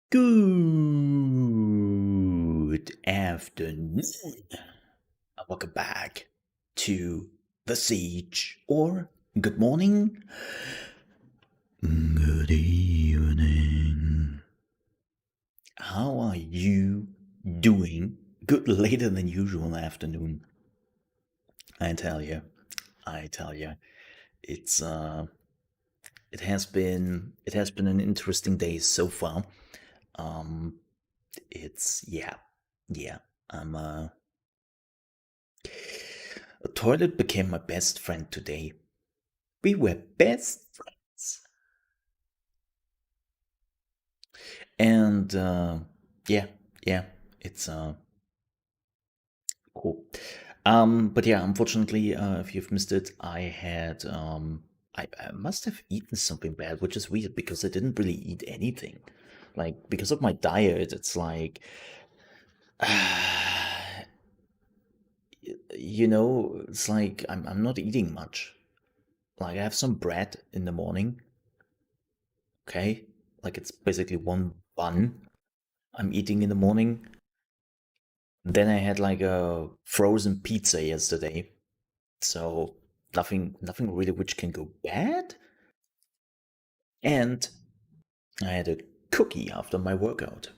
Good afternoon. Welcome back to The Siege, or good morning, good evening. How are you doing? Good later than usual afternoon. I tell you, it's it has been an interesting day so far. Um, it's yeah. I'm A toilet became my best friend today. We were best friends. And yeah, yeah, it's cool. But yeah, unfortunately, if you've missed it, I must have eaten something bad, which is weird because I didn't really eat anything. Like because of my diet, it's like it's like I'm not eating much. Like I have some bread in the morning, okay? Like it's basically one bun I'm eating in the morning. Then I had like a frozen pizza yesterday. So nothing really which can go bad. And I had a cookie after my workout.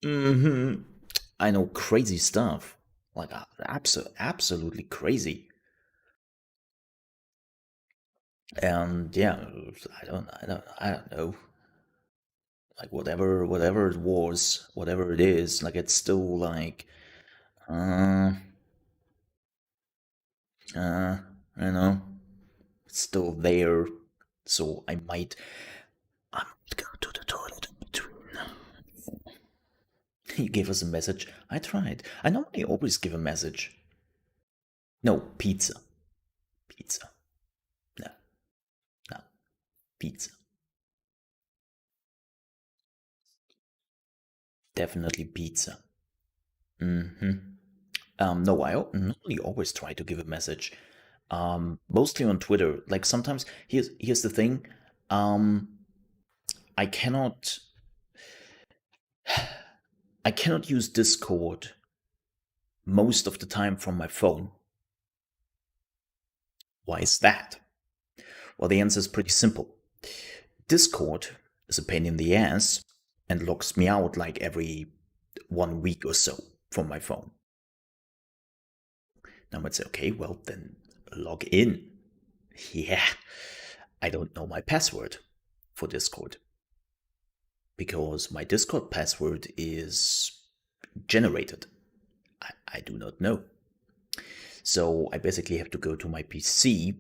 Mm-hmm. I know, crazy stuff. Like absolutely crazy. And yeah, I don't know. Like whatever it was, whatever it is, like it's still like uh uh you know, it's still there. So I'm going to the toilet in between. You gave us a message. I tried. I normally always give a message. No, pizza. Pizza. No, no, pizza. Definitely pizza. Mm-hmm. No, I normally always try to give a message. Mostly on Twitter. Like sometimes here's the thing. Um, I cannot I cannot use Discord most of the time from my phone. Why is that? Well, the answer is pretty simple. Discord is a pain in the ass and locks me out like every 1 week or so from my phone. Now I might say, okay, well, then log in. Yeah, I don't know my password for Discord because my Discord password is generated. I do not know. So I basically have to go to my PC,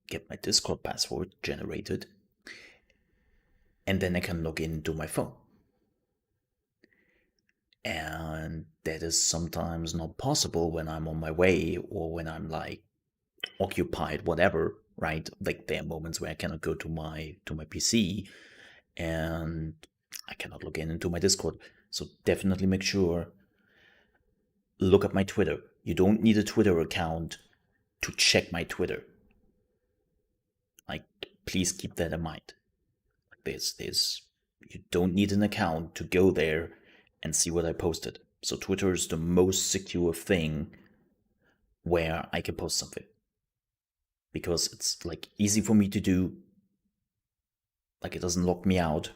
get my Discord password generated, and then I can log into my phone. And that is sometimes not possible when I'm on my way or when I'm like occupied, whatever, right? Like there are moments where I cannot go to my PC and I cannot log in into my Discord. So definitely make sure look at my Twitter. You don't need a Twitter account to check my Twitter. Like please keep that in mind. There's you don't need an account to go there and see what I posted. So Twitter is the most secure thing where I can post something because it's like easy for me to do. Like it doesn't lock me out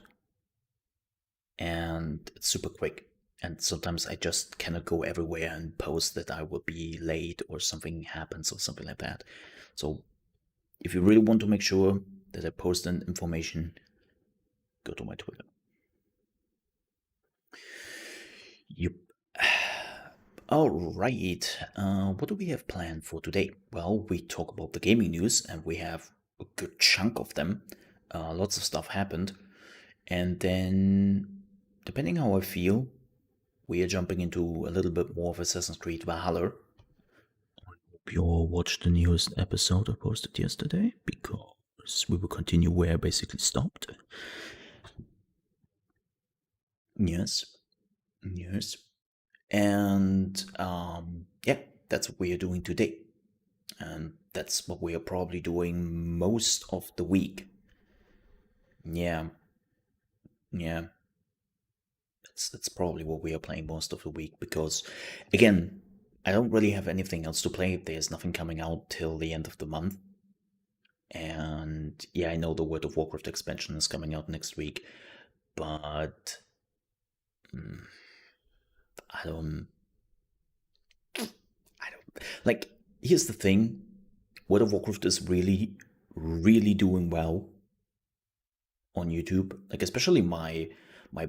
and it's super quick. And sometimes I just cannot go everywhere and post that I will be late or something happens or something like that. So if you really want to make sure that I post an information, go to my Twitter. Yep. All right. What do we have planned for today? Well, we talk about the gaming news, and we have a good chunk of them. Lots of stuff happened, and then, depending how I feel, we are jumping into a little bit more of Assassin's Creed Valhalla. Hope you all watched the newest episode I posted yesterday, because we will continue where I basically stopped. Yes, yes. And yeah, that's what we are doing today. And that's what we are probably doing most of the week. Yeah, yeah. That's probably what we are playing most of the week because, again, I don't really have anything else to play. There's nothing coming out till the end of the month. And yeah, I know the World of Warcraft expansion is coming out next week, but I don't. I don't like. Here's the thing: World of Warcraft is really, really doing well on YouTube. Like especially my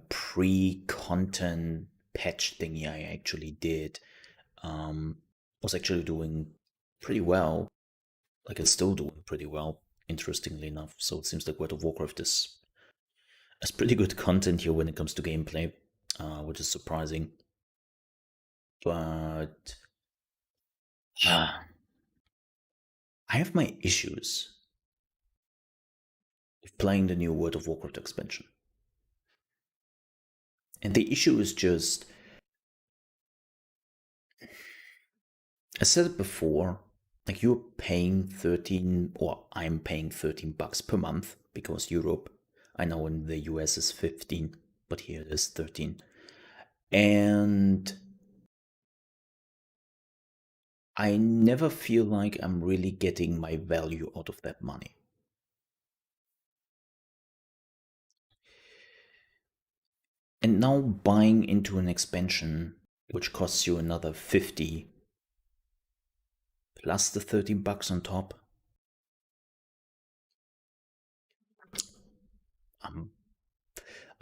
pre-content patch thingy I actually did was actually doing pretty well. Like it's still doing pretty well, interestingly enough. So it seems like World of Warcraft is pretty good content here when it comes to gameplay, which is surprising. But I have my issues with playing the new World of Warcraft expansion. And the issue is just, I said it before, like you're paying 13, or I'm paying $13 per month because Europe, I know in the US is 15, but here it is 13. And I never feel like I'm really getting my value out of that money. And now buying into an expansion which costs you another 50 plus the $13 on top. I'm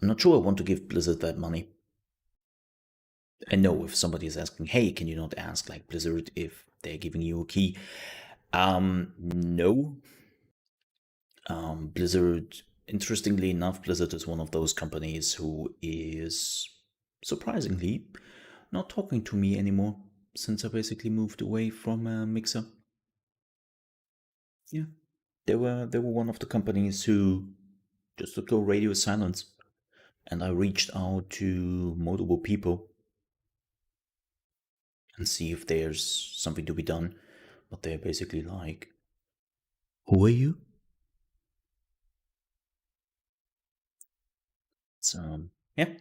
not sure I want to give Blizzard that money. I know if somebody is asking, hey, can you not ask like Blizzard if they're giving you a key? No. Blizzard, interestingly enough, Blizzard is one of those companies who is surprisingly not talking to me anymore since I basically moved away from Mixer. Yeah, they were one of the companies who just took a radio silence, and I reached out to multiple people and see if there's something to be done, but they're basically like, "Who are you?" So yeah,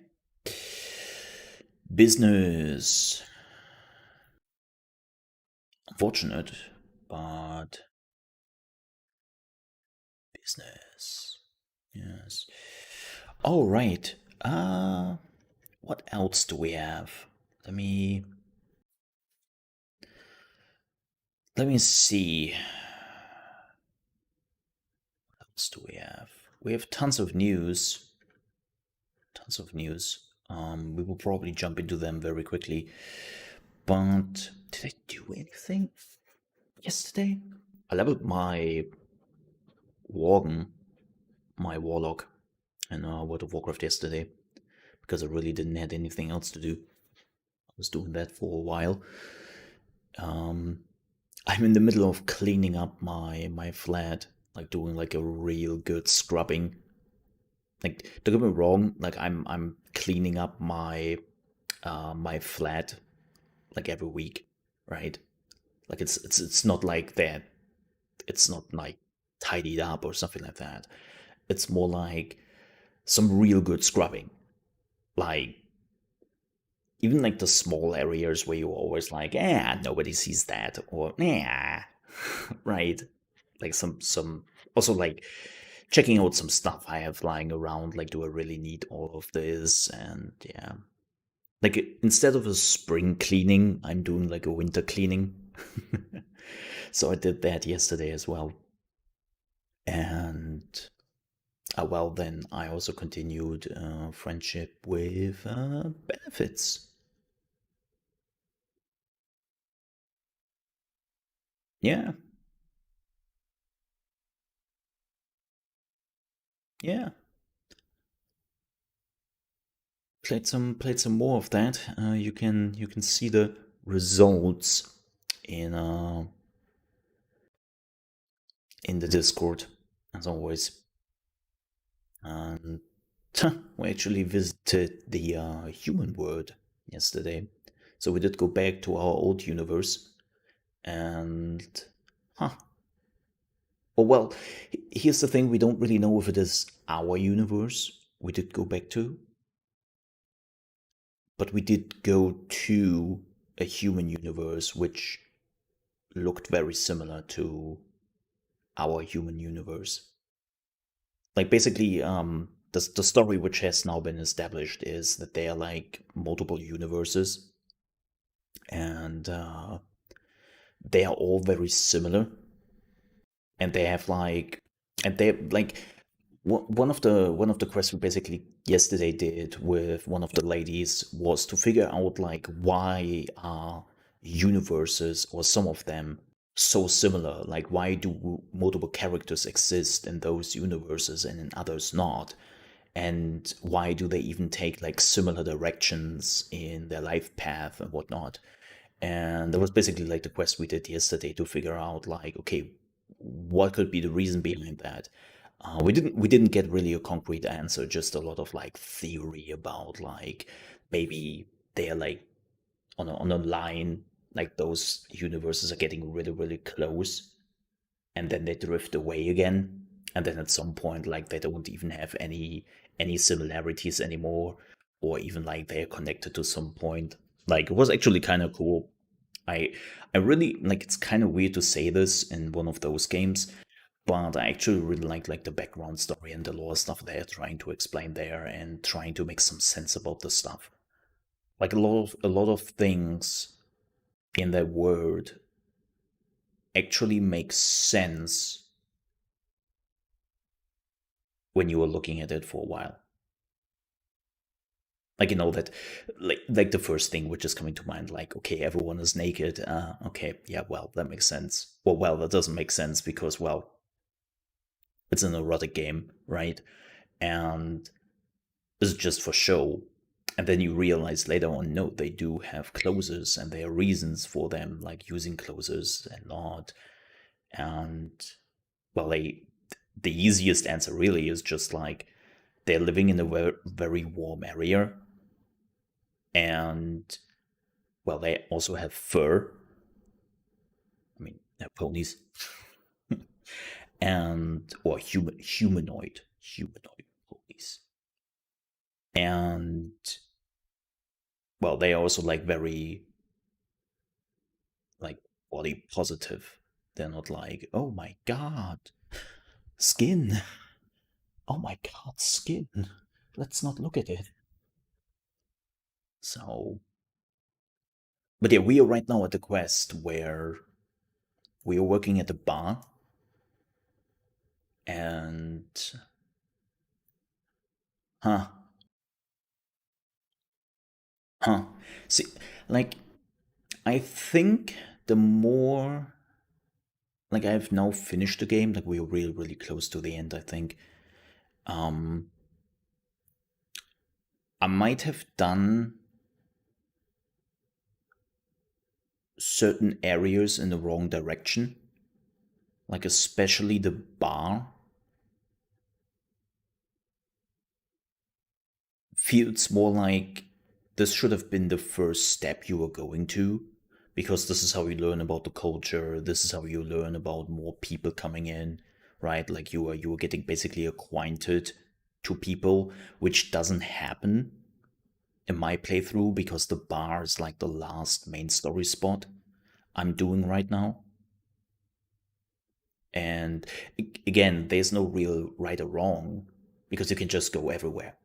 business. Unfortunate, but business. Yes. All right. What else do we have? Let me let me see. What else do we have? We have tons of news. Tons of news. We will probably jump into them very quickly. But did I do anything yesterday? I leveled my Worgen, my Warlock, in World of Warcraft yesterday because I really didn't have anything else to do. I was doing that for a while. I'm in the middle of cleaning up my flat, like doing like a real good scrubbing. Like don't get me wrong, like I'm cleaning up my flat like every week, right? Like it's not like that. It's not like tidied up or something like that. It's more like some real good scrubbing. Like even like the small areas where you're always like, nobody sees that, or right? Like some also like checking out some stuff I have lying around. Like, do I really need all of this? And yeah, like instead of a spring cleaning, I'm doing like a winter cleaning. So I did that yesterday as well, and well, then I also continued friendship with benefits. Yeah, yeah. Played some more of that. You can see the results in in the Discord as always. And we actually visited the human world yesterday, so we did go back to our old universe. And huh. Well, here's the thing: we don't really know if it is our universe we did go back to, but we did go to a human universe which looked very similar to our human universe. Like basically, the story which has now been established is that there are like multiple universes, and they are all very similar, and they have like, and they like one of the quests we basically yesterday did with one of the ladies was to figure out like why are universes or some of them so similar, like why do multiple characters exist in those universes and in others not, and why do they even take like similar directions in their life path and whatnot. And that was basically like the quest we did yesterday to figure out like, okay, what could be the reason behind that. We didn't get really a concrete answer, just a lot of like theory about like maybe they're like on a line, like those universes are getting really really close, and then they drift away again, and then at some point like they don't even have any similarities anymore, or even like they're connected to some point. Like it was actually kind of cool. I really like, it's kind of weird to say this in one of those games, but I actually really like the background story and the lore stuff they're trying to explain there and trying to make some sense about the stuff. Like a lot of things in that world actually make sense when you are looking at it for a while. Like, that, like the first thing which is coming to mind, like, okay, everyone is naked. Okay, yeah, well, that makes sense. Well, that doesn't make sense because, well, it's an erotic game, right? And it's just for show. And then you realize later on, no, they do have closes, and there are reasons for them, like using closes and not. And well, the easiest answer really is just like they're living in a very warm area, and well, they also have fur. I mean, they're ponies, and or humanoid ponies, and well, they are also like very like body positive. They're not like, oh my god, skin. Oh my god, skin. Let's not look at it. So, but yeah, we are right now at the quest where we are working at the bar, and huh, huh. See, like, I think the more, like, I've now finished the game, like, we're really, really close to the end, I think. Um, I might have done certain areas in the wrong direction, like, especially the bar. Feels more like this should have been the first step you were going to, because this is how you learn about the culture, this is how you learn about more people coming in, right? Like you are getting basically acquainted to people, which doesn't happen in my playthrough because the bar is like the last main story spot I'm doing right now. And again, there's no real right or wrong because you can just go everywhere.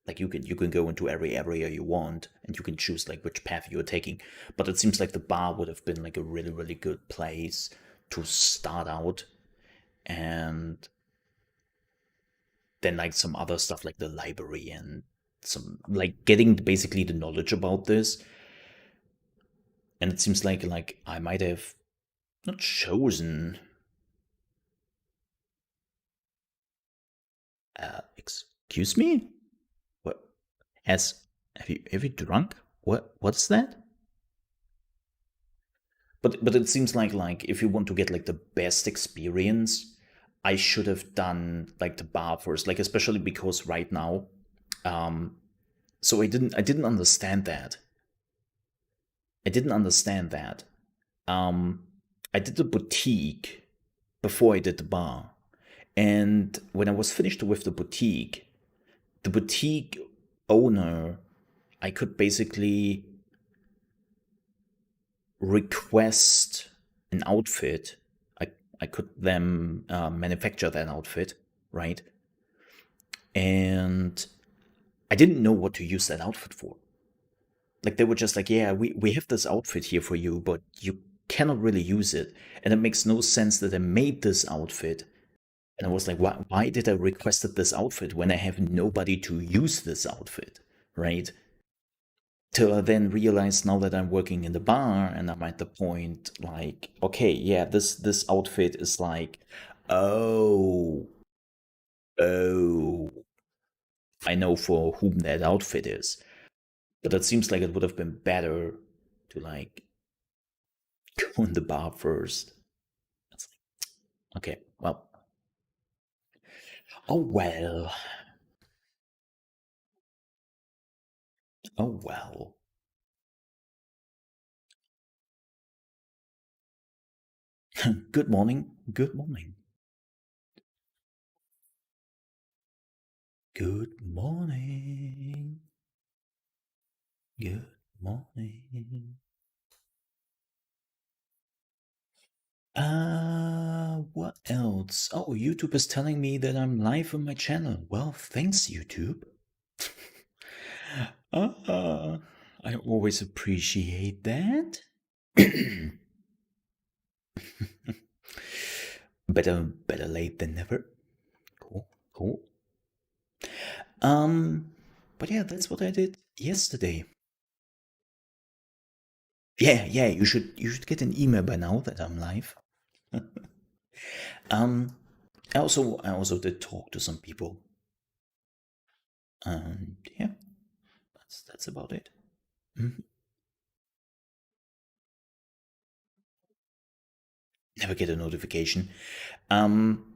Like you can go into every area you want, and you can choose like which path you're taking. But it seems like the bar would have been like a really really good place to start out, and then like some other stuff like the library and some like getting basically the knowledge about this. And it seems like I might have not chosen. Excuse me. What has have you drunk? What's that? But it seems like if you want to get like the best experience, I should have done like the bar first, like especially because right now, um, so I didn't understand that. I didn't understand that. Um, I did the boutique before I did the bar, and when I was finished with the boutique owner, I could basically request an outfit. I could then manufacture that outfit, right? And I didn't know what to use that outfit for. Like they were just like, yeah, we have this outfit here for you, but you cannot really use it. And it makes no sense that I made this outfit. And I was like, why did I requested this outfit when I have nobody to use this outfit, right? Till I then realized now that I'm working in the bar and I'm at the point like, okay, yeah, this outfit is like, oh, oh, I know for whom that outfit is. But it seems like it would have been better to like go in the bar first. It's like, okay, well, oh well, oh well. Good morning, good morning, good morning, good morning. What else? Oh, YouTube is telling me that I'm live on my channel. Well, thanks, YouTube. uh, I always appreciate that. Better late than never. Cool, cool. Um, but yeah, that's what I did yesterday. Yeah, you should get an email by now that I'm live. Um, I also did talk to some people, and yeah, that's about it. Mhm. Never get a notification. Um,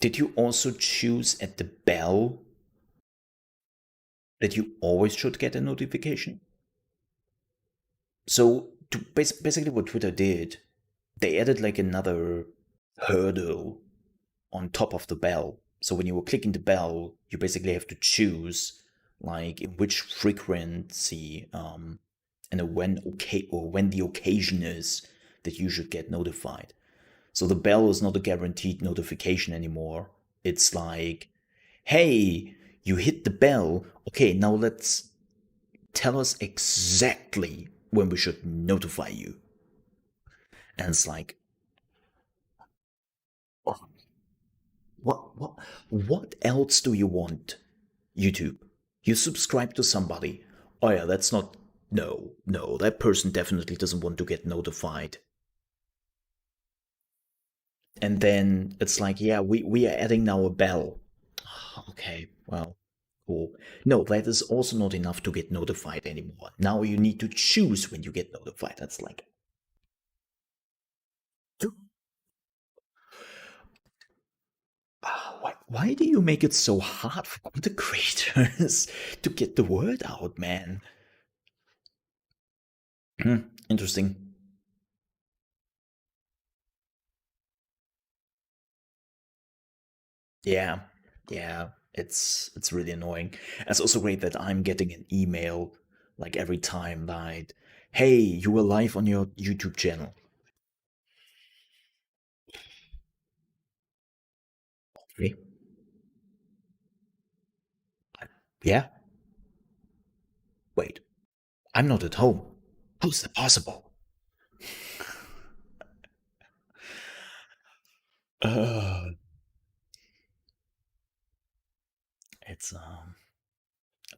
did you also choose at the bell that you always should get a notification? So basically, what Twitter did, they added like another hurdle on top of the bell. So when you were clicking the bell, you basically have to choose like in which frequency and when the occasion is that you should get notified. So the bell is not a guaranteed notification anymore. It's like, hey, you hit the bell. Okay, now let's tell us exactly when we should notify you. And it's like, oh, what else do you want? YouTube. You subscribe to somebody. Oh yeah, that's not. No, that person definitely doesn't want to get notified. And then it's like, yeah, we are adding now a bell. Okay, well, cool. No, that is also not enough to get notified anymore. Now you need to choose when you get notified. That's like, why do you make it so hard for content creators to get the word out, man? Interesting. Yeah, yeah, it's really annoying. It's also great that I'm getting an email like every time that, hey, you were live on your YouTube channel. Really? Yeah. Wait, I'm not at home. How's that possible? Uh, it's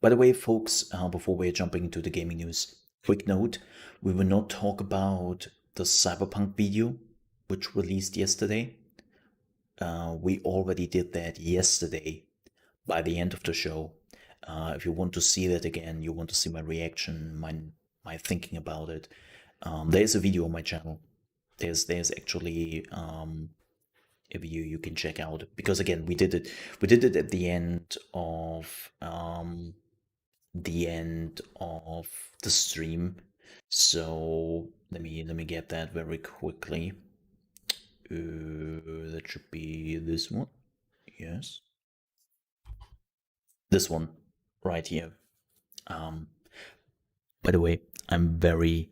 By the way, folks, before we're jumping into the gaming news, quick note: we will not talk about the Cyberpunk video, which released yesterday. We already did that yesterday by the end of the show. If you want to see that again, you want to see my reaction, my thinking about it, there is a video on my channel. There's actually a video you can check out, because again we did it at the end of the stream. So let me get that very quickly. That should be this one. Yes, this one right here. Um, By the way, I'm very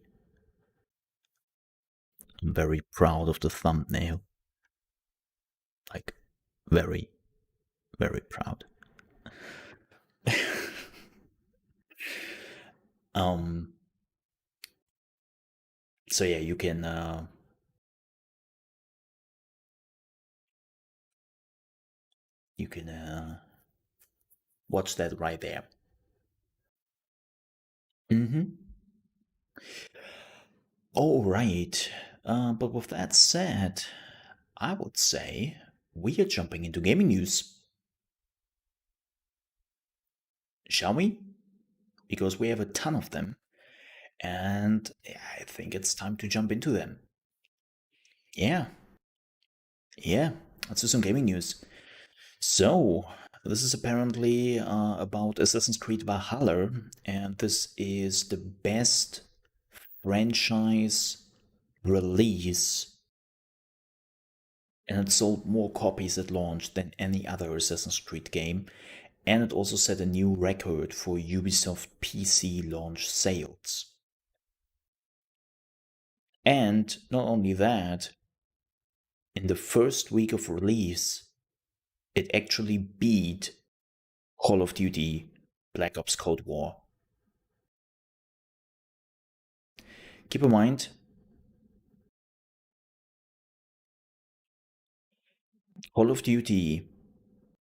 proud of the thumbnail. Like, very, very proud. um. So yeah, you can watch that right there. Mm-hmm. All right. But with that said, I would say we are jumping into gaming news. Shall we? Because we have a ton of them, and I think it's time to jump into them. Yeah, yeah, let's do some gaming news. So, this is apparently about Assassin's Creed Valhalla, and this is the best franchise release, and it sold more copies at launch than any other Assassin's Creed game, and it also set a new record for Ubisoft PC launch sales. And not only that, in the first week of release, it actually beat Call of Duty Black Ops Cold War. Keep in mind, Call of Duty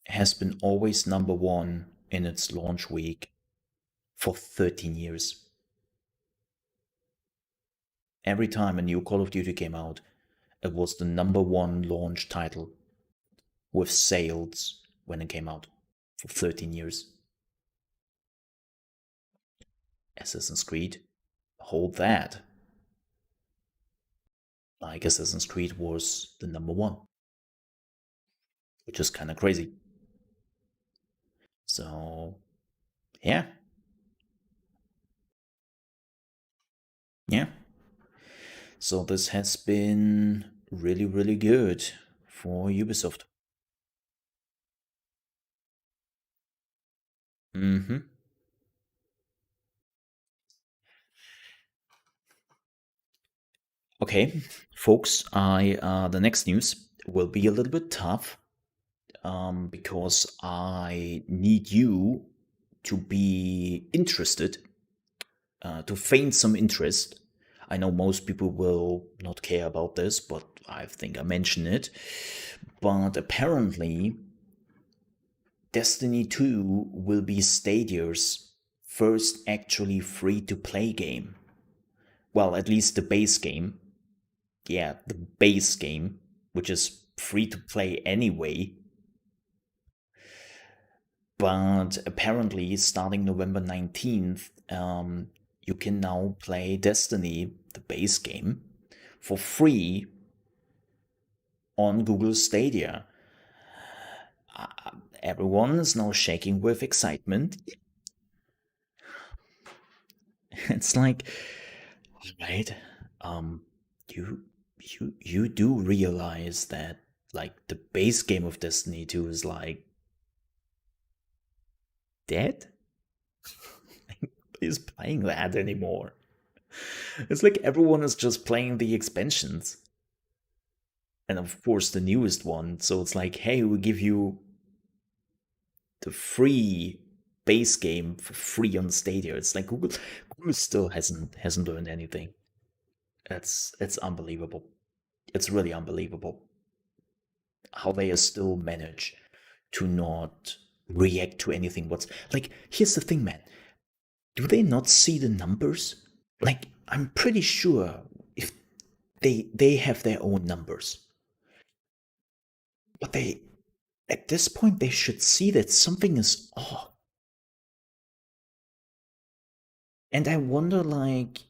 has been always number one in its launch week for 13 years. Every time a new Call of Duty came out, it was the number one launch title with sales when it came out for 13 years. Assassin's Creed, hold that. Like Assassin's Creed was the number one, which is kind of crazy. So, yeah. Yeah. So this has been really, really good for Ubisoft. Mm-hmm. Okay, folks, the next news will be a little bit tough because I need you to be interested, to feign some interest. I know most people will not care about this, but I think I mention it. But apparently, Destiny 2 will be Stadia's first actually free to play game. Well, at least the base game. Yeah, the base game, which is free to play anyway. But apparently, starting November 19th, you can now play Destiny, the base game, for free on Google Stadia. Everyone is now shaking with excitement. It's like, right, you do realize that like the base game of Destiny 2 is like dead? Nobody's playing that anymore. It's like everyone is just playing the expansions. And of course the newest one. So it's like, hey, we give you the free base game for free on Stadia. It's like Google still hasn't learned anything. It's unbelievable. It's really unbelievable how they still manage to not react to anything. What's like, here's the thing, man. Do they not see the numbers? Like, I'm pretty sure if they have their own numbers, but they at this point they should see that something is off. And I wonder, like,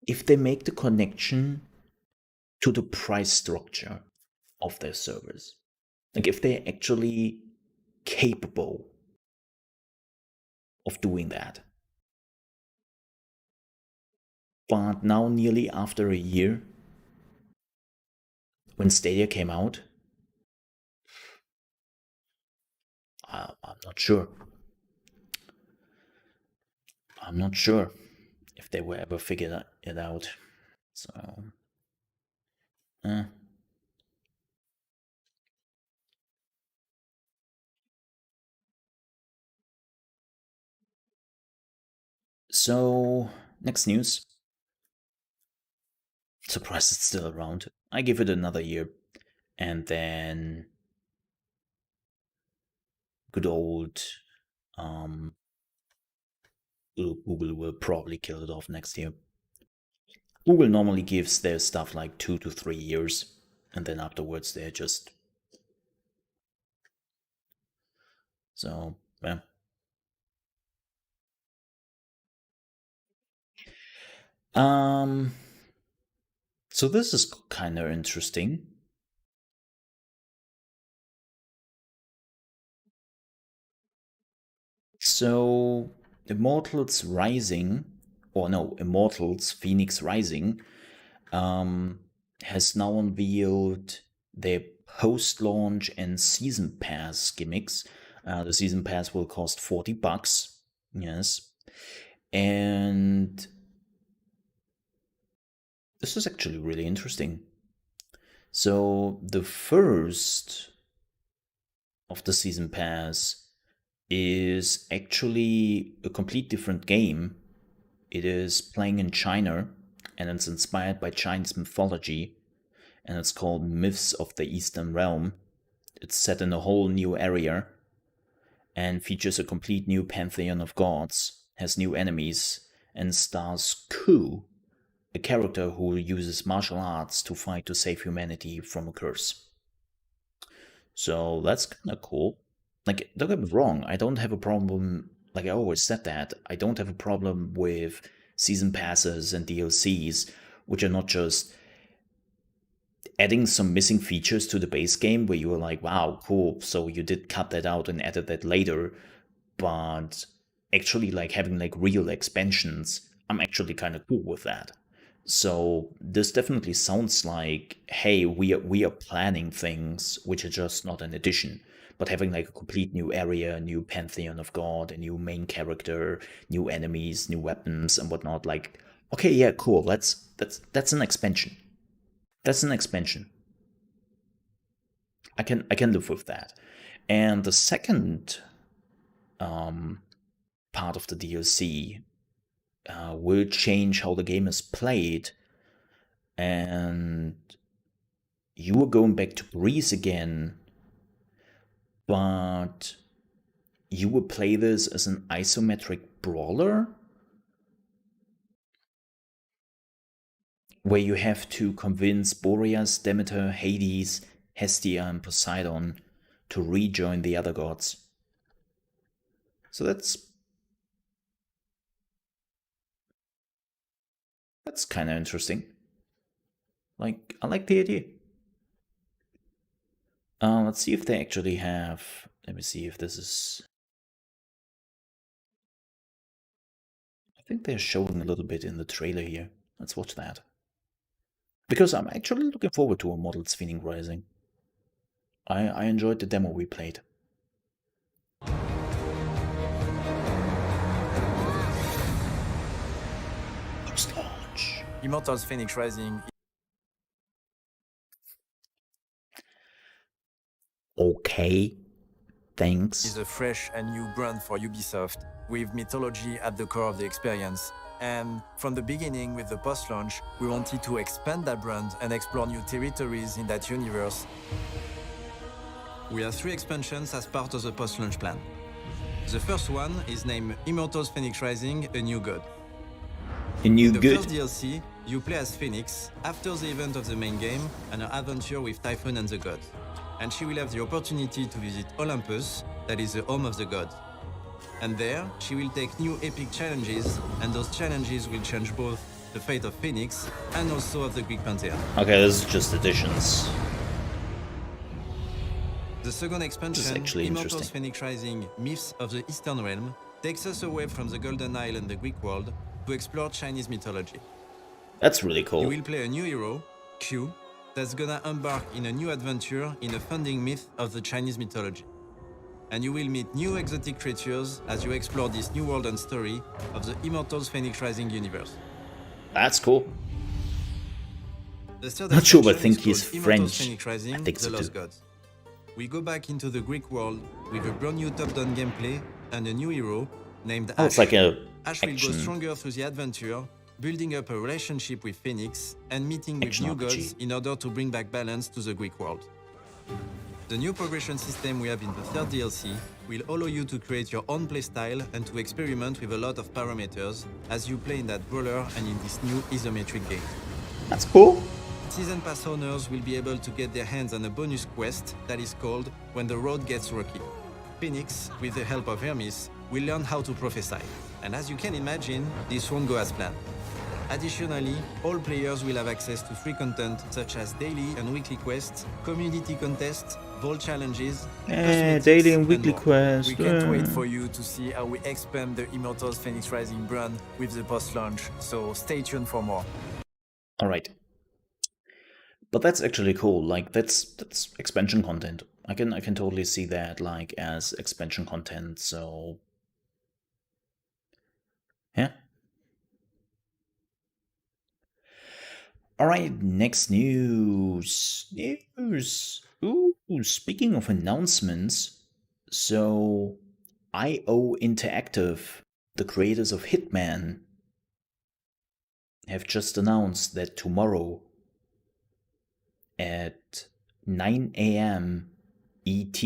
if they make the connection to the price structure of their servers, like if they're actually capable of doing that. But now, nearly after a year, when Stadia came out, I'm not sure. I'm not sure if they will ever figure it out. So, eh. So, next news. Surprised it's still around. I give it another year. And then good old Google will probably kill it off next year. Google normally gives their stuff like 2 to 3 years, and then afterwards they're just... So, yeah. So this is kind of interesting. So, Immortals Rising, or no, Immortals Phoenix Rising, has now unveiled their post-launch and season pass gimmicks. The season pass will cost $40. Yes, and this is actually really interesting. So the first of the season pass is actually a complete different game. It is playing in China, and it's inspired by Chinese mythology, and it's called Myths of the Eastern Realm. It's set in a whole new area and features a complete new pantheon of gods, has new enemies, and stars Ku, a character who uses martial arts to fight to save humanity from a curse. So that's kind of cool. Like, don't get me wrong, I don't have a problem, like I always said that, I don't have a problem with season passes and DLCs, which are not just adding some missing features to the base game where you were like, wow, cool, so you did cut that out and added that later, but actually like having like real expansions, I'm actually kind of cool with that. So this definitely sounds like, hey, we are planning things which are just not an addition, but having like a complete new area, a new pantheon of god, a new main character, new enemies, new weapons and whatnot. Like, okay, yeah, cool. That's an expansion. That's an expansion. I can live with that. And the second part of the DLC will change how the game is played, and you are going back to Greece again, but you will play this as an isometric brawler where you have to convince Boreas, Demeter, Hades, Hestia, and Poseidon to rejoin the other gods. So that's kind of interesting. Like, I like the idea. Let's see if they actually have. Let me see if this is. I think they're showing a little bit in the trailer here. Let's watch that. Because I'm actually looking forward to Immortals Phoenix Rising. I enjoyed the demo we played. Post-launch. Immortals Phoenix Rising. Okay, thanks. Is a fresh and new brand for Ubisoft, with mythology at the core of the experience. And from the beginning, with the post-launch, we wanted to expand that brand and explore new territories in that universe. We have 3 expansions as part of the post-launch plan. The first one is named Immortals Phoenix Rising, A New God. A new In the good. first DLC, you play as Phoenix after the event of the main game and an adventure with Typhon and the god. And she will have the opportunity to visit Olympus, that is the home of the god. And there, she will take new epic challenges, and those challenges will change both the fate of Phoenix and also of the Greek pantheon. Okay, this is just additions. The second expansion, actually Immortals interesting. Phoenix Rising, Myths of the Eastern Realm, takes us away from the Golden Isle and the Greek world to explore Chinese mythology. That's really cool. You will play a new hero, Q, that's gonna embark in a new adventure in a founding myth of the Chinese mythology. and you will meet new exotic creatures as you explore this new world and story of the Immortals Phoenix Rising universe. That's cool. The third Not sure, but I expansion think is he's called Immortals French. Phoenix Rising, I think The so Lost too. Gods. We go back into the Greek world with a brand new top-down gameplay and a new hero named Oh, Ash. it's like a Ash will go action stronger through the adventure, building up a relationship with Phoenix and meeting with Action new RPG. gods in order to bring back balance to the Greek world. The new progression system we have in the third DLC will allow you to create your own playstyle and to experiment with a lot of parameters as you play in that brawler and in this new isometric game. That's cool. Season Pass owners will be able to get their hands on a bonus quest that is called When the Road Gets Rocky. Phoenix, with the help of Hermes, will learn how to prophesy. And as you can imagine, this won't go as planned. Additionally, all players will have access to free content such as daily and weekly quests, community contests, vault challenges, cosmetics, daily and weekly more. quests. We can't wait for you to see how we expand the Immortals Phoenix Rising brand with the post-launch, so stay tuned for more. All right. But that's actually cool. Like that's expansion content. I can totally see that like as expansion content. So yeah. All right, next news. Ooh, speaking of announcements, so IO Interactive, the creators of Hitman, have just announced that tomorrow at 9 a.m. ET,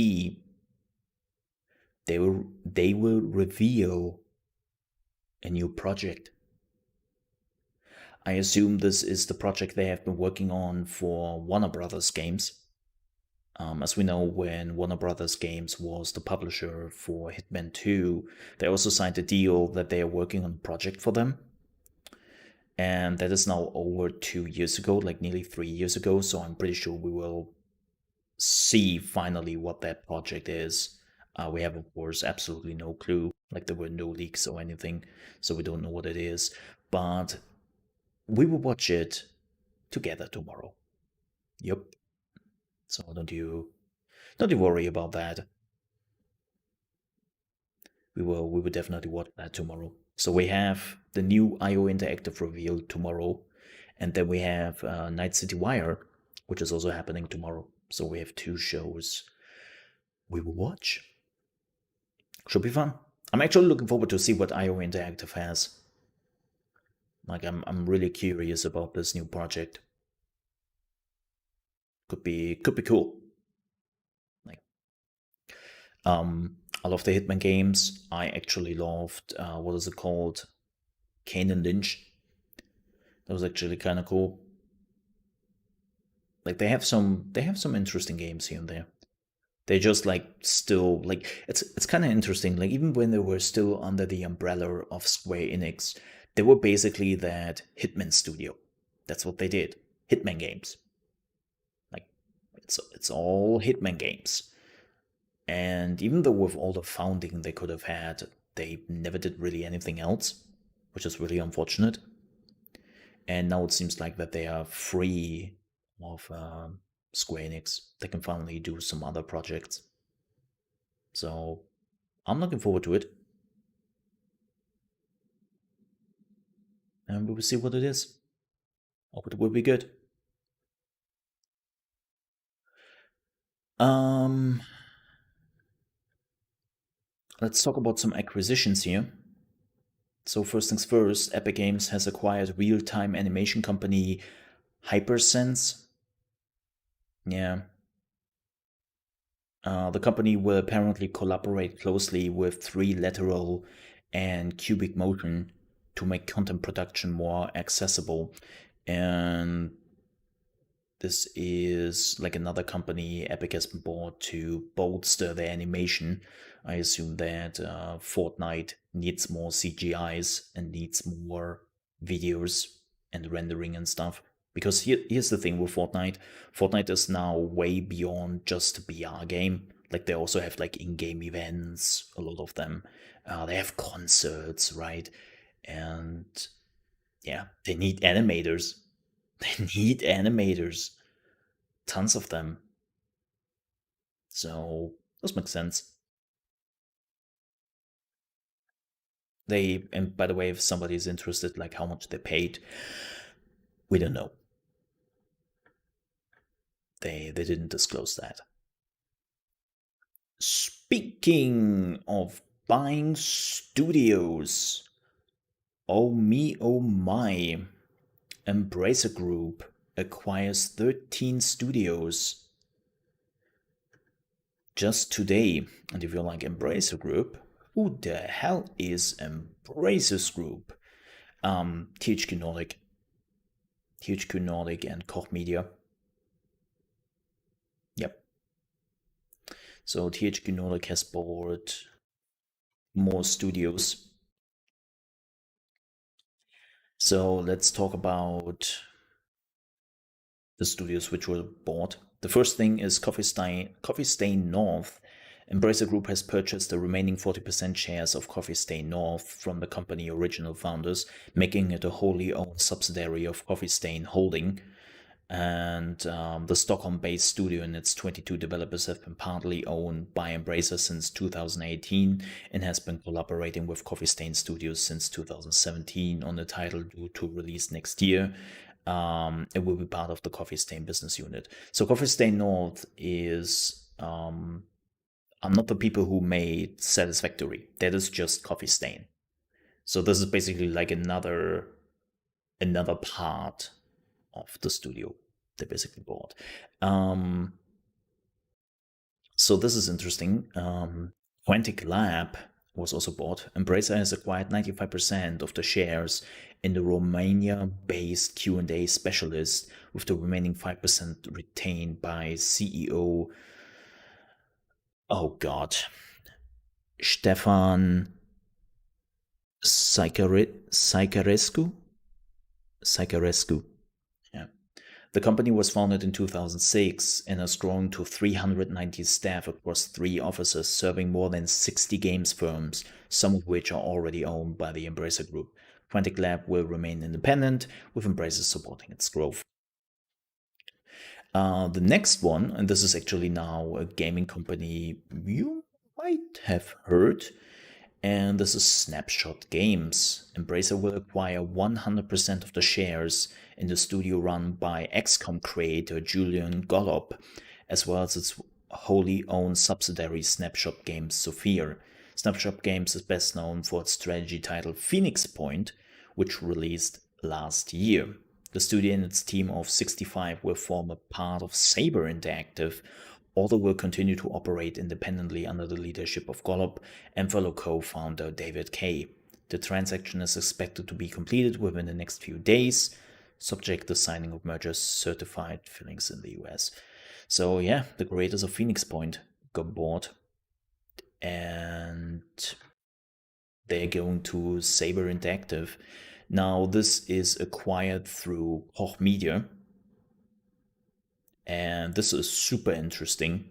they will reveal a new project. I assume this is the project they have been working on for Warner Brothers games. As we know, when Warner Brothers Games was the publisher for Hitman 2, they also signed a deal that they are working on a project for them. And that is now over 2 years ago, like nearly 3 years ago, so I'm pretty sure we will see finally what that project is. We have, of course, absolutely no clue, like there were no leaks or anything, so we don't know what it is. But we will watch it together tomorrow. Yep. So don't you worry about that. We will definitely watch that tomorrow. So we have the new IO Interactive reveal tomorrow, and then we have Night City Wire, which is also happening tomorrow. So we have 2 shows we will watch. Should be fun. I'm actually looking forward to see what IO Interactive has. Like I'm really curious about this new project. Could be cool. Like I love the Hitman games. I actually loved what is it called? Kane and Lynch. That was actually kind of cool. Like they have some interesting games here and there. They just like still like it's kind of interesting. Like even when they were still under the umbrella of Square Enix, they were basically that Hitman studio. That's what they did. Hitman games. Like it's all Hitman games. And even though with all the founding they could have had, they never did really anything else, which is really unfortunate. And now it seems like that they are free of Square Enix. They can finally do some other projects. So I'm looking forward to it. And we will see what it is. Hope it will be good. Let's talk about some acquisitions here. So first things first, Epic Games has acquired real-time animation company Hypersense. Yeah. The company will apparently collaborate closely with 3Lateral and Cubic Motion to make content production more accessible. And this is like another company Epic has been bought to bolster their animation. I assume that Fortnite needs more CGIs and needs more videos and rendering and stuff. Because here's the thing with Fortnite. Fortnite is now way beyond just a BR game. Like they also have like in-game events, a lot of them. They have concerts, right? And yeah, they need animators. They need animators. Tons of them. So this makes sense. And by the way, if somebody is interested, like how much they paid, we don't know. They didn't disclose that. Speaking of buying studios, oh me, oh my, Embracer Group acquires 13 studios just today. And if you're like Embracer Group, who the hell is Embracer Group? THQ Nordic, and Koch Media. Yep. So THQ Nordic has bought more studios. So let's talk about the studios which were bought. The first thing is Coffee Stain North. Embracer Group has purchased the remaining 40% shares of Coffee Stain North from the company original founders, making it a wholly owned subsidiary of Coffee Stain Holding. And the Stockholm-based studio and its 22 developers have been partly owned by Embracer since 2018 and has been collaborating with Coffee Stain Studios since 2017 on the title due to release next year. It will be part of the Coffee Stain business unit. So Coffee Stain North is are not the people who made Satisfactory. That is just Coffee Stain. So this is basically like another part of the studio they basically bought. So this is interesting. Quantic Lab was also bought. Embracer has acquired 95% of the shares in the Romania-based Q&A specialist, with the remaining 5% retained by CEO, oh god, Stefan Săcărescu. Yeah. The company was founded in 2006 and has grown to 390 staff across 3 offices, serving more than 60 games firms, some of which are already owned by the Embracer Group. Quantic Lab will remain independent, with Embracer supporting its growth. The next one, and this is actually now a gaming company you might have heard, and this is Snapshot Games. Embracer will acquire 100% of the shares in the studio run by XCOM creator Julian Gollop, as well as its wholly owned subsidiary Snapshot Games Sophia. Snapshot Games is best known for its strategy title Phoenix Point, which released last year. The studio and its team of 65 will form a part of Saber Interactive, although will continue to operate independently under the leadership of Gollop and fellow co-founder David Kay. The transaction is expected to be completed within the next few days, subject to signing of merger certified filings in the US. So yeah, the creators of Phoenix Point got bought, and they're going to Saber Interactive. Now this is acquired through Koch Media, and this is super interesting.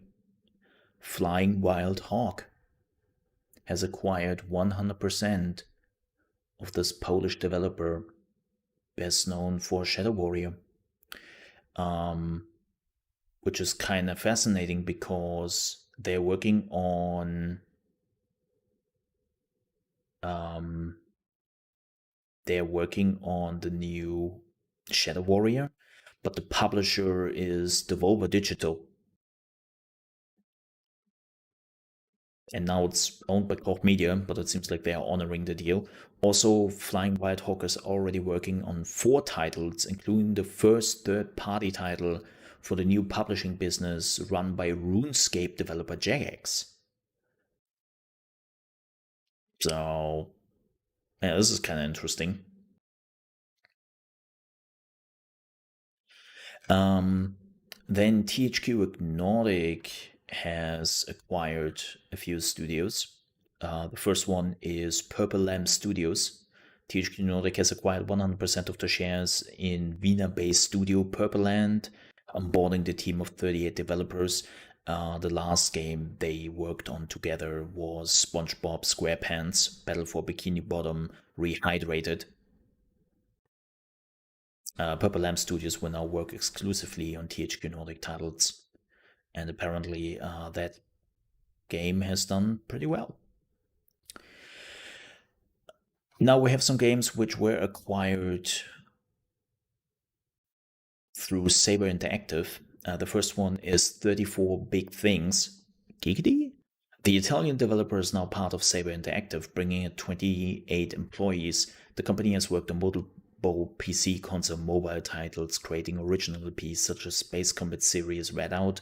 Flying Wild Hog has acquired 100% of this Polish developer, best known for Shadow Warrior, which is kind of fascinating because they're working on the new Shadow Warrior, but the publisher is Devolver Digital. And now it's owned by Koch Media, but it seems like they are honoring the deal. Also, Flying Wild Hog is already working on 4 titles, including the first third-party title for the new publishing business run by RuneScape developer Jagex. So, yeah, this is kind of interesting. Then THQ Nordic has acquired a few studios. The first one is Purple Lamp Studios. THQ Nordic has acquired 100% of the shares in Vienna-based studio Purple Lamp, onboarding the team of 38 developers. The last game they worked on together was SpongeBob SquarePants Battle for Bikini Bottom Rehydrated. Purple Lamp Studios will now work exclusively on THQ Nordic titles, and apparently that game has done pretty well. Now we have some games which were acquired through Saber Interactive. The first one is 34 Big Things. Giggity? The Italian developer is now part of Saber Interactive, bringing in 28 employees. The company has worked on multiple PC, console, mobile titles, creating original IPs such as Space Combat Series Redout,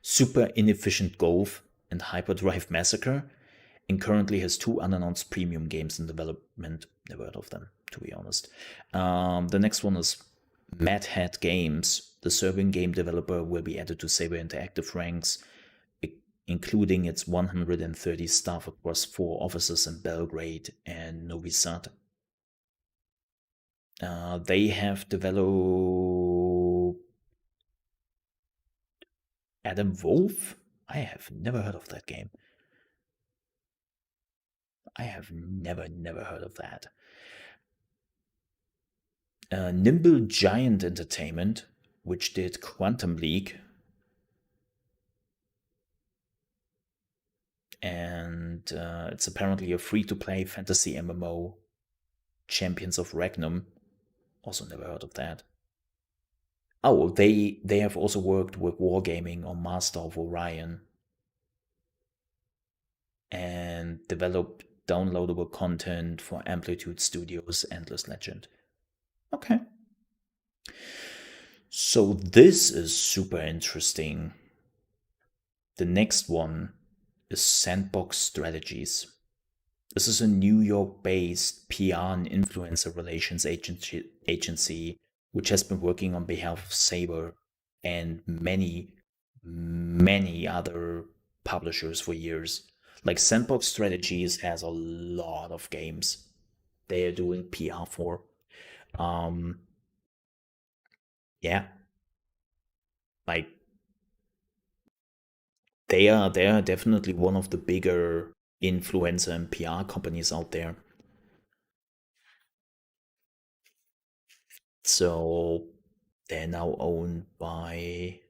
Super Inefficient Golf, and Hyperdrive Massacre, and currently has 2 unannounced premium games in development. Never heard of them, to be honest. The next one is Mad Hat Games. The Serbian game developer will be added to Saber Interactive ranks, including its 130 staff across 4 offices in Belgrade and Novi Sad. They have developed Adam Wolf? I have never heard of that game. I have never heard of that. Nimble Giant Entertainment, which did Quantum League. And it's apparently a free-to-play fantasy MMO, Champions of Regnum. Also never heard of that. Oh, they have also worked with Wargaming on Master of Orion and developed downloadable content for Amplitude Studios' Endless Legend. Okay. So this is super interesting. The next one is Sandbox Strategies. This is a New York-based PR and influencer relations agency which has been working on behalf of Saber and many other publishers for years. Like Sandbox Strategies has a lot of games they are doing PR for. Yeah, like they are definitely one of the bigger influencer and PR companies out there. So they're now owned by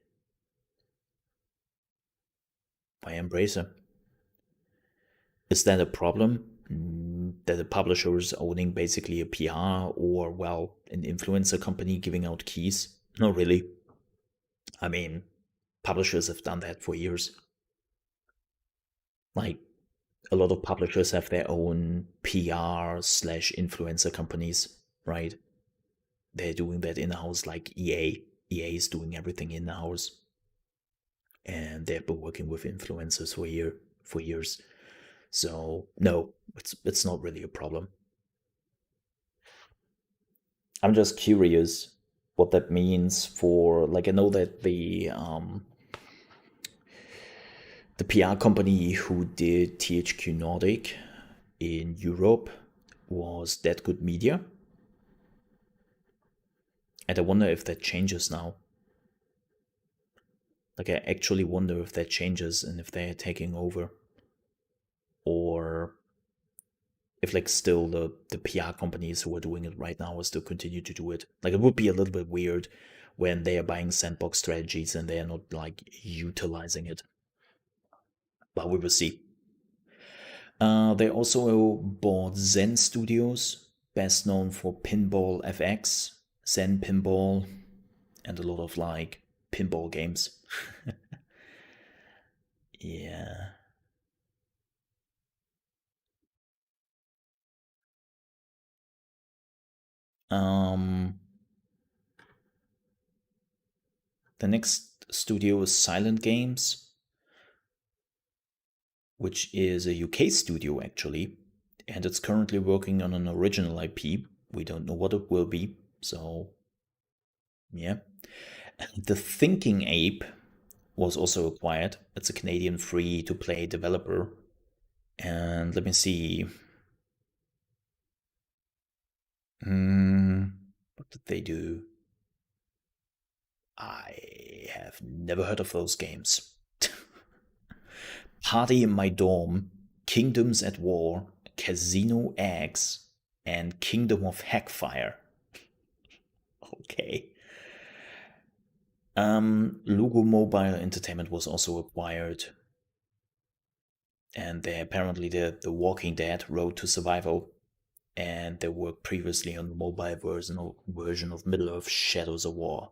Embracer. Is that a problem? That a publisher is owning basically a PR or, well, an influencer company giving out keys? Not really. I mean, publishers have done that for years. Like, a lot of publishers have their own PR/influencer companies, right? They're doing that in-house, like EA. EA is doing everything in-house. And they've been working with influencers for years. So no, it's not really a problem. I'm just curious what that means for, like, I know that the PR company who did THQ Nordic in Europe was That Good Media. And I wonder if that changes now. Like, I actually wonder if that changes and if they're taking over. Or if, like, still the PR companies who are doing it right now will still continue to do it. Like, it would be a little bit weird when they are buying Sandbox Strategies and they are not, like, utilizing it. But we will see. They also bought Zen Studios, best known for Pinball FX, Zen Pinball, and a lot of, like, pinball games. Yeah. The next studio is Silent Games, which is a UK studio actually, and it's currently working on an original IP. We don't know what it will be, so yeah. The Thinking Ape was also acquired. It's a Canadian free-to-play developer. And let me see. What did they do? I have never heard of those games. Party in My Dorm, Kingdoms at War, Casino Eggs, and Kingdom of Hackfire. Okay. Lugo Mobile Entertainment was also acquired. And they apparently did The Walking Dead Road to Survival. and they worked previously on the mobile version of Middle-earth: Shadows of War.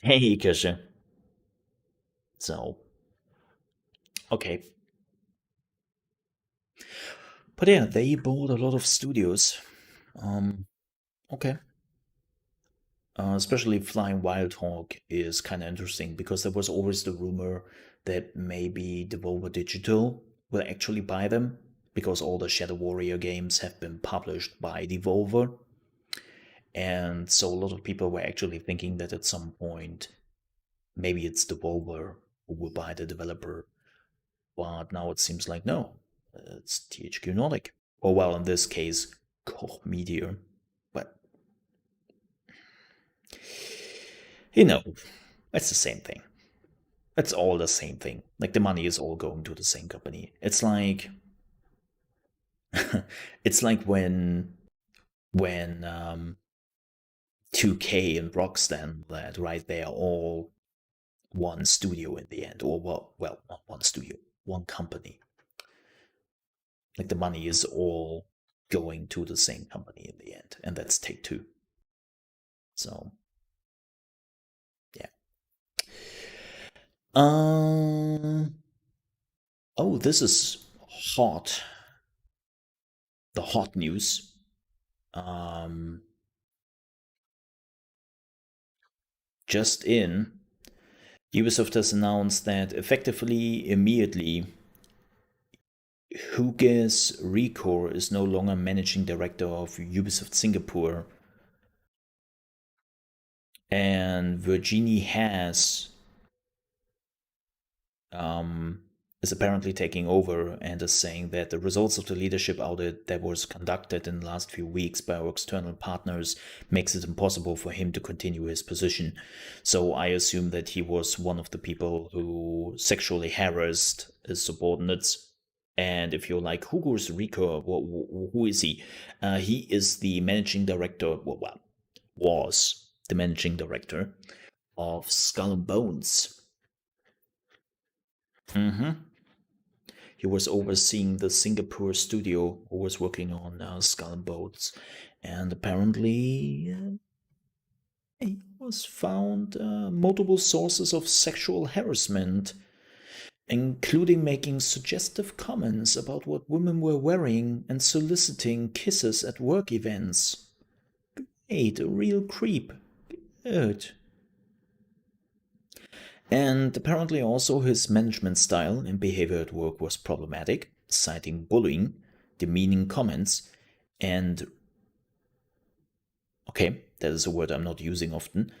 Hey, Kirsche. So, okay. But yeah, they bought a lot of studios. Okay. Especially Flying Wild Hog is kind of interesting because there was always the rumor that maybe Devolver Digital will actually buy them because all the Shadow Warrior games have been published by Devolver. And so a lot of people were actually thinking that at some point, maybe it's Devolver who will buy the developer. But now it seems like no, it's THQ Nordic. Or well, in this case, Koch Media. But you know, it's the same thing. It's all the same thing. Like the money is all going to the same company. It's like it's like when 2K and Rockstar that right, they are all one studio in the end, or well, not one studio, one company. Like the money is all going to the same company in the end, and that's Take-Two. So yeah. Oh, this is hot. The hot news. Just in, Ubisoft has announced that effectively immediately, Hugues Ricoeur is no longer managing director of Ubisoft Singapore, and Virginie Haas is apparently taking over and is saying that the results of the leadership audit that was conducted in the last few weeks by our external partners makes it impossible for him to continue his position. So I assume that he was one of the people who sexually harassed his subordinates. And if you're like, Hugues Ricoeur, who is he? He is the managing director, well, was the managing director of Skull and Bones. He was overseeing the Singapore studio who was working on Skull and Bones, and apparently he was found multiple sources of sexual harassment, including making suggestive comments about what women were wearing and soliciting kisses at work events. Great, a real creep. Good. And apparently also his management style and behavior at work was problematic, citing bullying, demeaning comments, and okay, that is a word I'm not using often,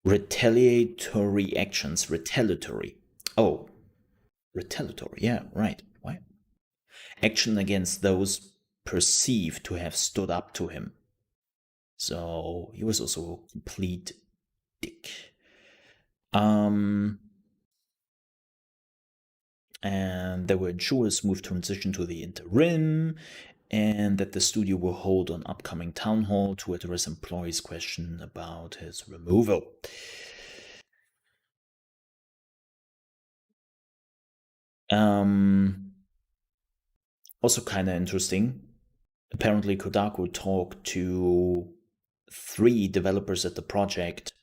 retaliatory actions. Retaliatory. Oh, retaliatory, yeah, right. Why? Action against those perceived to have stood up to him. So he was also a complete dick. And there were ensure a smooth transition to the interim, and that the studio will hold an upcoming town hall to address employees' question about his removal. Also kind of interesting. Apparently, Kotaku talked to 3 developers at the project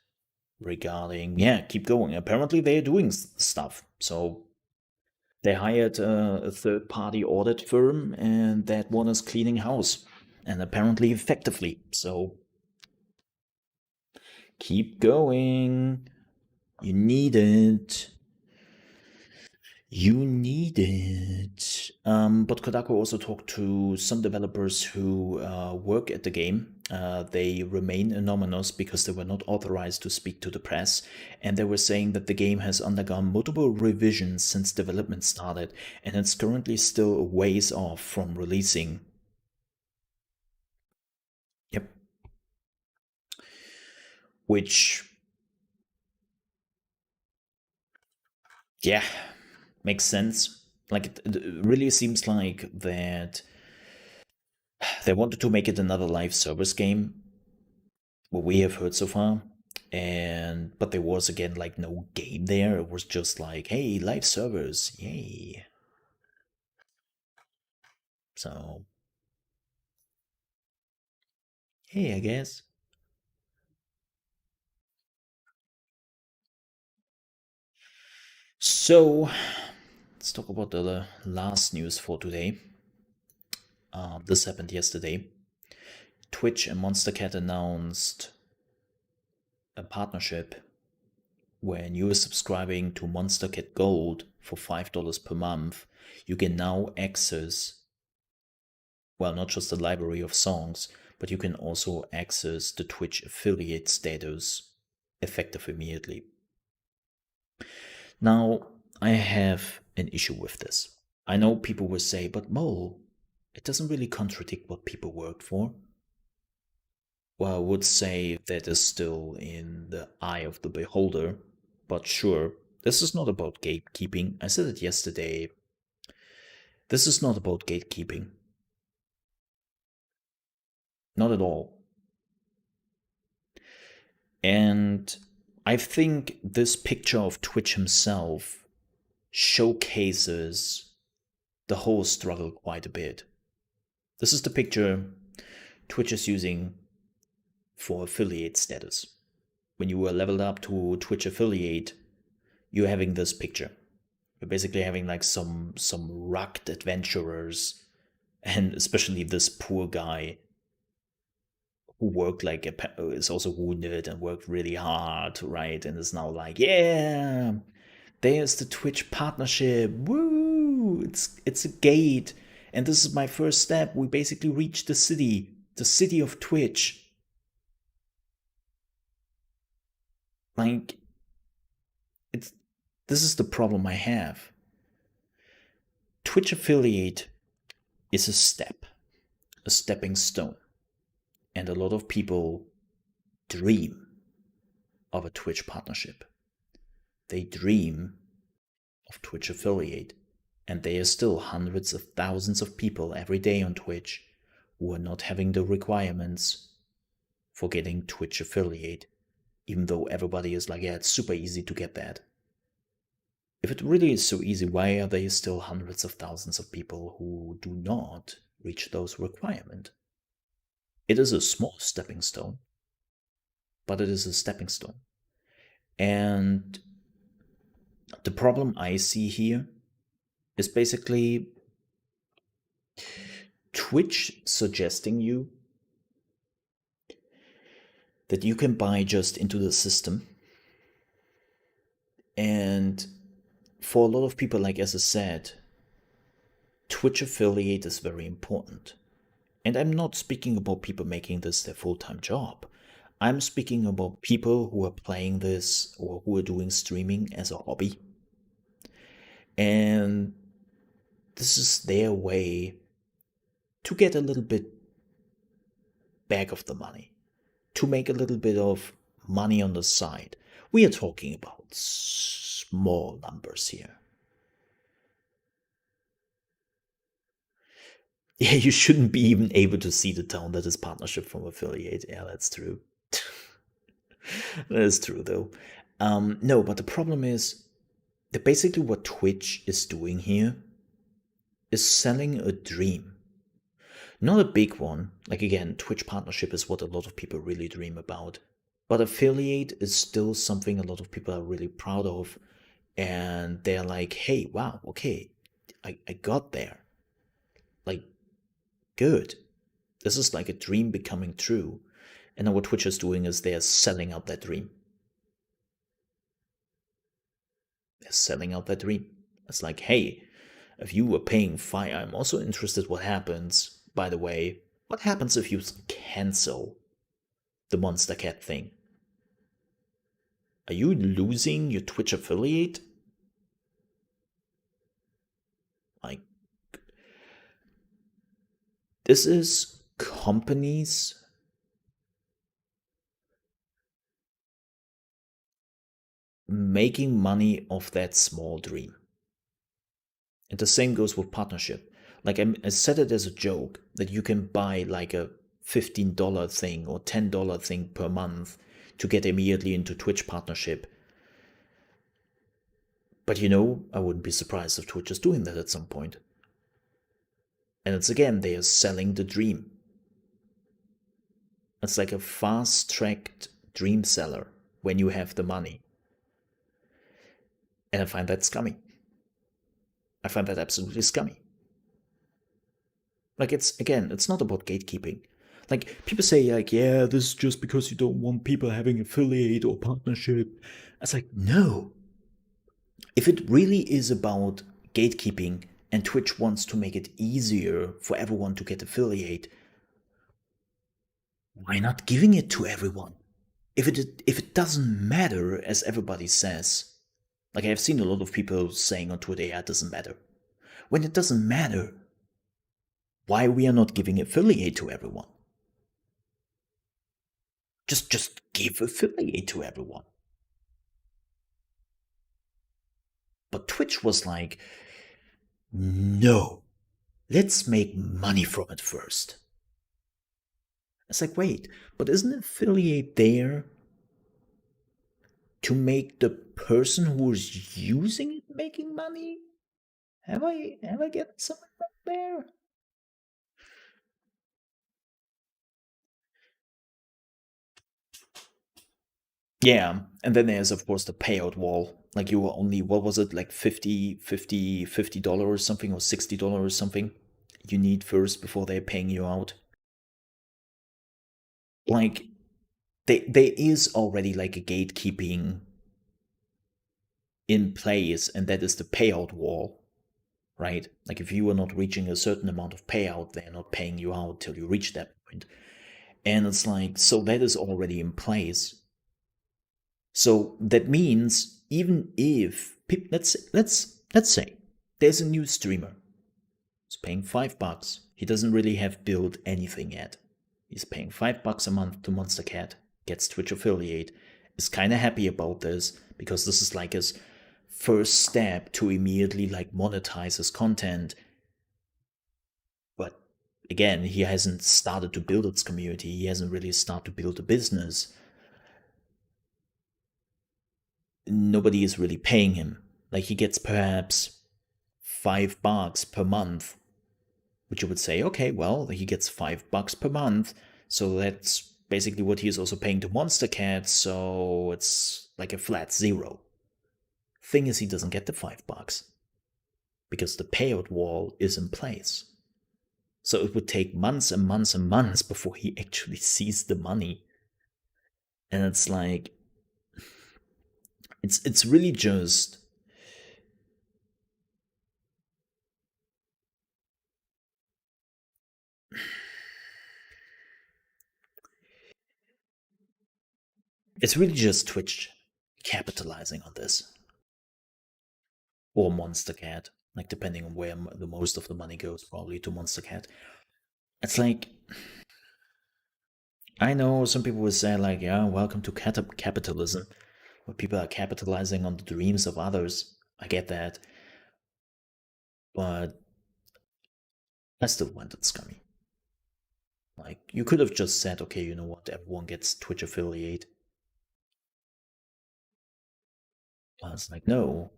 regarding, yeah, keep going. Apparently, they are doing stuff. So they hired a third-party audit firm, and that one is cleaning house, and apparently effectively. So keep going. You need it. You need it. But Kotaku also talked to some developers who work at the game. They remain anonymous because they were not authorized to speak to the press, and they were saying that the game has undergone multiple revisions since development started, and it's currently still a ways off from releasing. Yep. Which, yeah, makes sense. Like, it really seems like that they wanted to make it another live service game, what we have heard so far. But there was again like no game there. It was just like, hey, live servers, yay. So, hey, I guess. So, let's talk about the last news for today. This happened yesterday. Twitch and Monstercat announced a partnership when you are subscribing to Monstercat Gold for $5 per month. You can now access, well, not just the library of songs, but you can also access the Twitch affiliate status effective immediately. Now, I have an issue with this. I know people will say, but Mo, it doesn't really contradict what people worked for. Well, I would say that is still in the eye of the beholder, but sure, this is not about gatekeeping. I said it yesterday. This is not about gatekeeping. Not at all. And I think this picture of Twitch himself showcases the whole struggle quite a bit. This is the picture Twitch is using for affiliate status. When you were leveled up to Twitch affiliate, you're having this picture. You're basically having like some rugged adventurers, and especially this poor guy who worked like is also wounded and worked really hard, right? And is now like, yeah, there's the Twitch partnership. Woo! It's a gate, and this is my first step. We basically reached the city of Twitch. Like, this is the problem I have. Twitch affiliate is a stepping stone. And a lot of people dream of a Twitch partnership. They dream of Twitch affiliate. And there are still hundreds of thousands of people every day on Twitch who are not having the requirements for getting Twitch affiliate, even though everybody is like, yeah, it's super easy to get that. If it really is so easy, why are there still hundreds of thousands of people who do not reach those requirements? It is a small stepping stone, but it is a stepping stone. And the problem I see here is basically Twitch suggesting you that you can buy just into the system. And for a lot of people, like as I said, Twitch affiliate is very important. And I'm not speaking about people making this their full-time job. I'm speaking about people who are playing this or who are doing streaming as a hobby. And this is their way to get a little bit back of the money, to make a little bit of money on the side. We are talking about small numbers here. Yeah, you shouldn't be even able to see the tone that is partnership from affiliate. Yeah, that's true. That is true, though. No, but the problem is that basically what Twitch is doing here is selling a dream. Not a big one. Like, again, Twitch partnership is what a lot of people really dream about. But affiliate is still something a lot of people are really proud of. And they're like, hey, wow, okay, I got there. Like, good. This is like a dream becoming true. And now what Twitch is doing is they're selling out that dream. They're selling out that dream. It's like, hey, if you were paying $5, I'm also interested what happens, by the way. What happens if you cancel the Monstercat thing? Are you losing your Twitch affiliate? Like, this is companies making money off that small dream. And the same goes with partnership. Like, I said it as a joke that you can buy like a $15 thing or $10 thing per month to get immediately into Twitch partnership. But you know, I wouldn't be surprised if Twitch is doing that at some point. And it's again, they are selling the dream. It's like a fast tracked dream seller when you have the money. And I find that scummy. I find that absolutely scummy. Like, it's, again, it's not about gatekeeping. Like, people say, like, yeah, this is just because you don't want people having affiliate or partnership. It's like, no. If it really is about gatekeeping and Twitch wants to make it easier for everyone to get affiliate, why not giving it to everyone? If it doesn't matter, as everybody says, like I've seen a lot of people saying on Twitter, yeah, it doesn't matter. When it doesn't matter, why we are not giving affiliate to everyone? Just give affiliate to everyone. But Twitch was like, no, let's make money from it first. It's like, wait, but isn't affiliate there to make the person who's using it making money? Have I get something wrong there? Yeah, and then there's of course the payout wall. Like you were only, what was it, like $50 or something, or $60 or something you need first before they're paying you out. Like there is already like a gatekeeping in place, and that is the payout wall, right? Like if you are not reaching a certain amount of payout, they're not paying you out till you reach that point. And it's like, so that is already in place. So that means even if let's say there's a new streamer who's paying $5, he doesn't really have built anything yet. He's paying $5 a month to Monstercat, gets Twitch affiliate, is kind of happy about this because this is like his first step to immediately like monetize his content. But again, he hasn't started to build its community. He hasn't really started to build a business. Nobody is really paying him. Like he gets perhaps $5 per month, which you would say, okay, well, he gets $5 per month, so that's basically what he is also paying to Monstercat, so it's like a flat zero. Thing is, he doesn't get the $5 because the payout wall is in place. So it would take months and months and months before he actually sees the money. And it's like, it's really just it's really just Twitch capitalizing on this, or Monstercat, like depending on where the most of the money goes, probably to Monstercat. It's like, I know some people will say like, yeah, welcome to capitalism, where people are capitalizing on the dreams of others. I get that, but I still find it scummy. Like, you could have just said, okay, you know what, everyone gets Twitch affiliate. But it's like, no,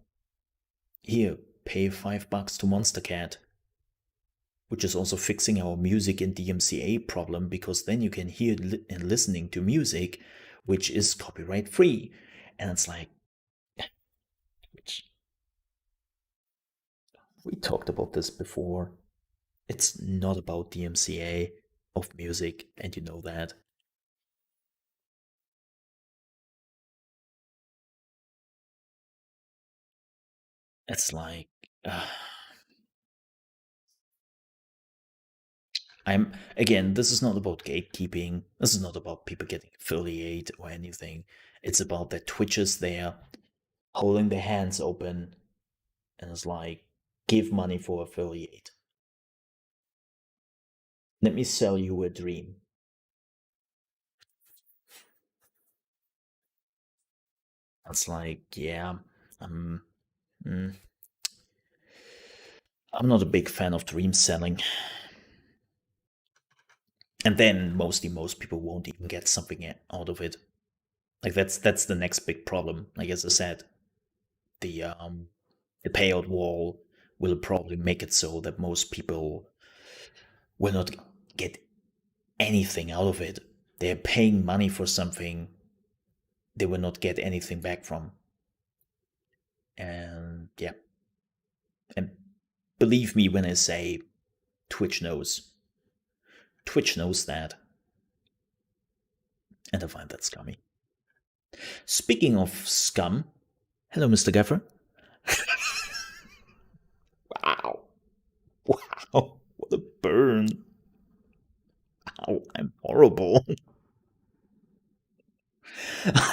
here, pay $5 to Monstercat, which is also fixing our music and DMCA problem, because then you can hear and listening to music which is copyright free. And it's like, which we talked about this before. It's not about DMCA of music, and you know that. It's like, I'm again, this is not about gatekeeping. This is not about people getting affiliate or anything. It's about that Twitch is there holding their hands open and it's like, give money for affiliate. Let me sell you a dream. It's like, yeah, I'm not a big fan of dream selling. And then mostly most people won't even get something out of it. Like that's the next big problem. Like as I said, the payout wall will probably make it so that most people will not get anything out of it. They're paying money for something they will not get anything back from. And yeah. And believe me when I say Twitch knows. Twitch knows that. And I find that scummy. Speaking of scum, hello, Mr. Gaffer. Wow. Wow. What a burn. Wow, I'm horrible.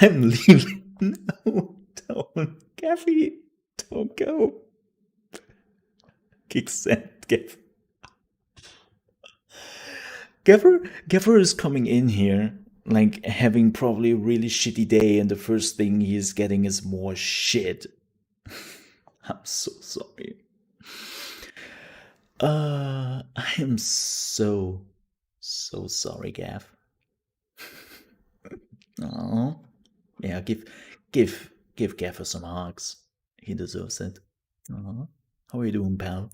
I'm leaving. No, don't. Gaffy, don't go. Kick send, Gaff. Gaffer is coming in here, like having probably a really shitty day, and the first thing he's getting is more shit. I'm so sorry. I am so sorry, Gaff. Oh, yeah, give Gaffer some hugs. He deserves it. How are you doing, pal?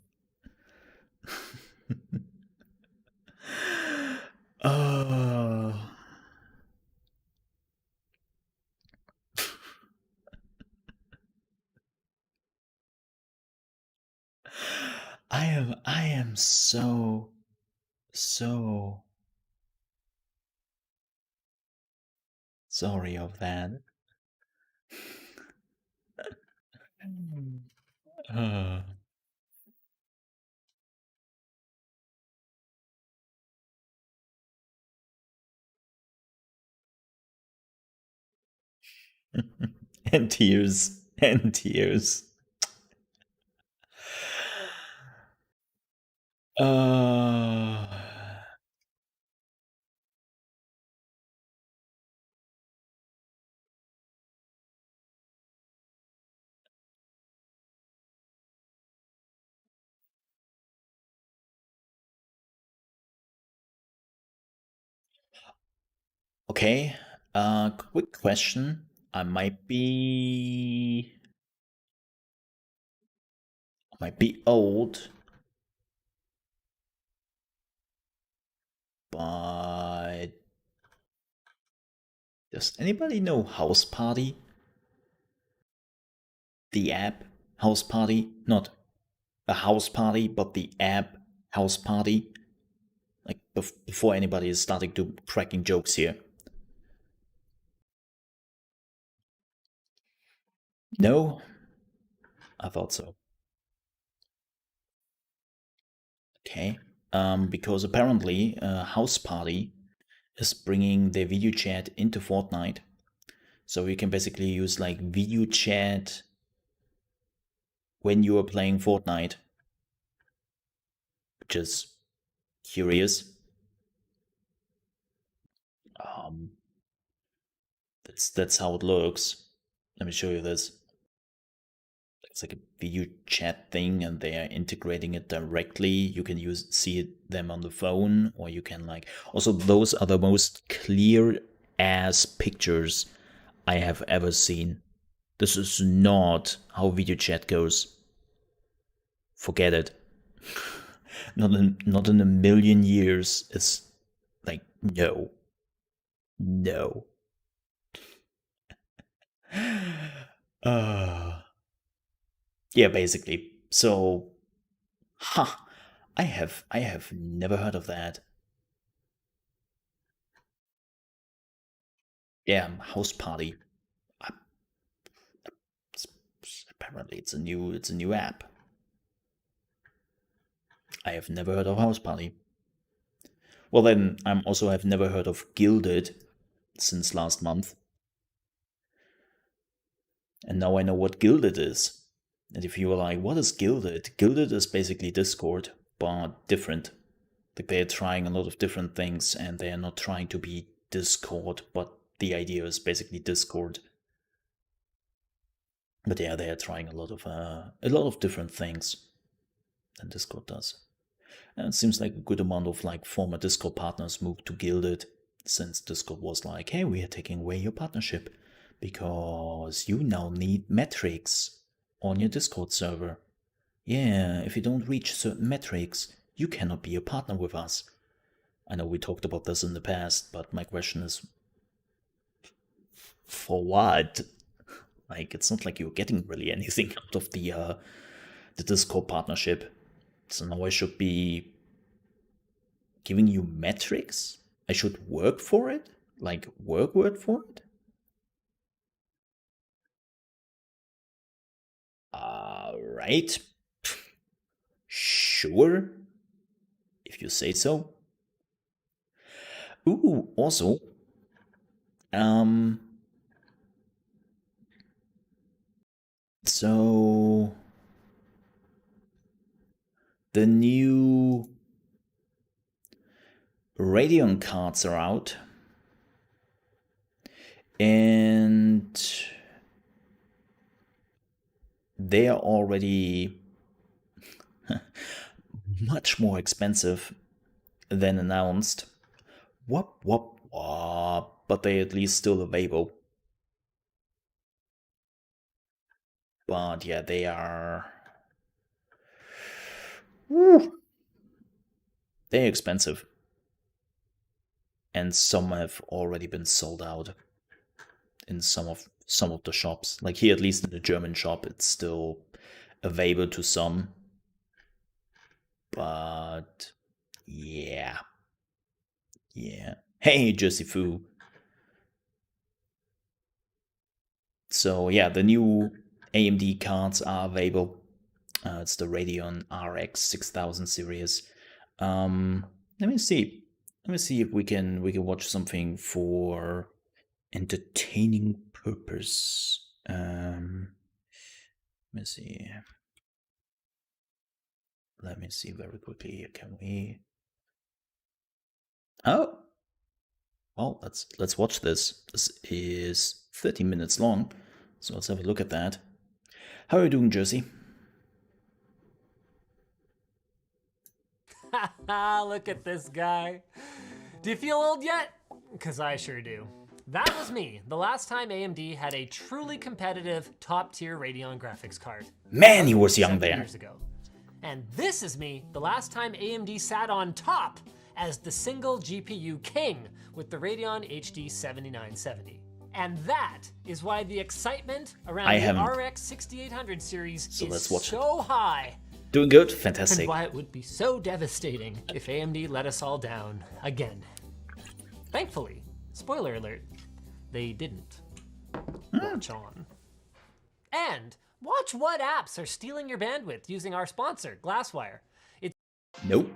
I am so sorry of that. And tears. And tears. Okay. Quick question. I might be old, but does anybody know House Party? The app House Party? Not a house party, but the app House Party. Like before anybody is starting to cracking jokes here. No? I thought so. Okay. Because apparently House Party is bringing their video chat into Fortnite. So you can basically use like video chat when you are playing Fortnite, which is curious. That's how it looks. Let me show you this. It's like a video chat thing, and they are integrating it directly. You can see them on the phone, or you can like. Also, those are the most clear ass pictures I have ever seen. This is not how video chat goes. Forget it. Not in a million years. It's like no. Yeah, basically. So, I have never heard of that. Yeah, House Party. Apparently, it's a new app. I have never heard of House Party. Well, then I'm also have never heard of Gilded since last month. And now I know what Gilded is. And if you were like, what is Gilded? Gilded is basically Discord, but different. Like they're trying a lot of different things, and they are not trying to be Discord, but the idea is basically Discord. But yeah, they are trying a lot of different things than Discord does. And it seems like a good amount of like former Discord partners moved to Gilded, since Discord was like, hey, we are taking away your partnership because you now need metrics on your Discord server. Yeah, if you don't reach certain metrics, you cannot be a partner with us. I know we talked about this in the past, but my question is, for what? Like, it's not like you're getting really anything out of the Discord partnership. So now I should be giving you metrics? I should work for it? Like, work for it? Right. Sure. If you say so. Ooh, also, so the new Radeon cards are out, and they are already much more expensive than announced. Whoop, but they at least still available. But yeah, they are... Woo. They're expensive. And some have already been sold out in some of the shops. Like here, at least in the German shop, it's still available to some. But yeah. Hey, Jersey Foo. So yeah, the new AMD cards are available. It's the Radeon RX 6000 series. Let me see if we can watch something for entertaining purpose. Let me see. Let me see very quickly. Can we? Oh, well, let's watch this. This is 30 minutes long, so let's have a look at that. How are you doing, Jersey? Look at this guy. Do you feel old yet? Because I sure do. That was me, the last time AMD had a truly competitive, top-tier Radeon graphics card. Man, he was young there. Years ago. And this is me, the last time AMD sat on top as the single GPU king with the Radeon HD 7970. And that is why the excitement around the RX 6800 series is so high. Doing good, fantastic. And why it would be so devastating if AMD let us all down again. Thankfully, spoiler alert, they didn't. Watch on. And watch what apps are stealing your bandwidth using our sponsor, Glasswire. Nope.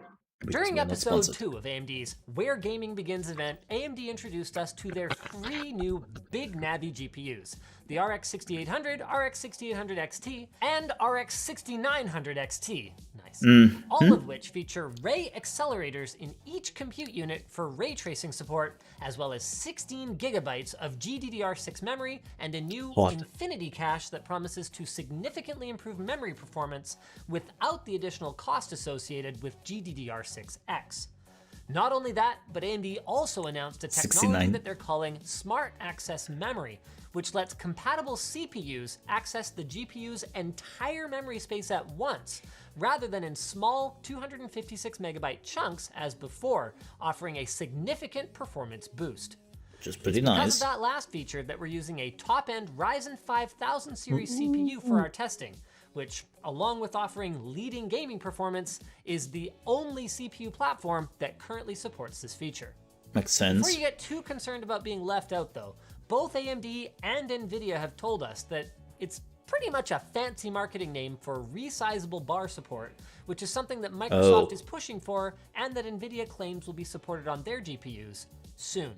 During episode 2 of AMD's Where Gaming Begins event, AMD introduced us to their 3 new big Navi GPUs, the RX 6800, RX 6800 XT, and RX 6900 XT. Nice. All of which feature ray accelerators in each compute unit for ray tracing support, as well as 16 gigabytes of GDDR6 memory and a new Infinity cache that promises to significantly improve memory performance without the additional cost associated with GDDR6X. Not only that, but AMD also announced a technology that they're calling Smart Access Memory, which lets compatible CPUs access the GPU's entire memory space at once, rather than in small 256 megabyte chunks as before, offering a significant performance boost. Which is pretty nice. Because of that last feature that we're using a top-end Ryzen 5000 series CPU for our testing, which, along with offering leading gaming performance, is the only CPU platform that currently supports this feature. Makes sense. Before you get too concerned about being left out though, both AMD and NVIDIA have told us that it's pretty much a fancy marketing name for resizable bar support, which is something that Microsoft is pushing for and that NVIDIA claims will be supported on their GPUs soon.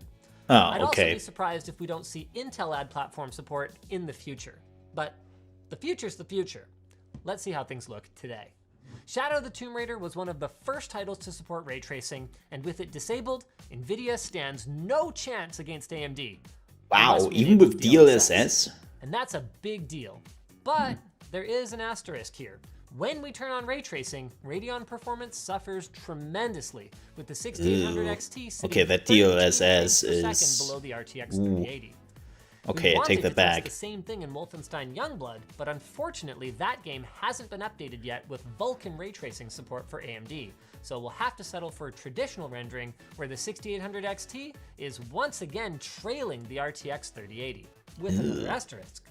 I'd also be surprised if we don't see Intel add platform support in the future. But the future's the future. Let's see how things look today. Shadow of the Tomb Raider was one of the first titles to support ray tracing, and with it disabled, NVIDIA stands no chance against AMD. Wow, even with DLSS? And that's a big deal. But there is an asterisk here. When we turn on ray tracing, Radeon performance suffers tremendously, with the 6800 XT sitting that DLSS is below the RTX 3080. Okay, I take that We wanted to back. test the same thing in Wolfenstein Youngblood, but unfortunately that game hasn't been updated yet with Vulkan ray tracing support for AMD. So we'll have to settle for traditional rendering where the 6800 XT is once again trailing the RTX 3080, with another asterisk.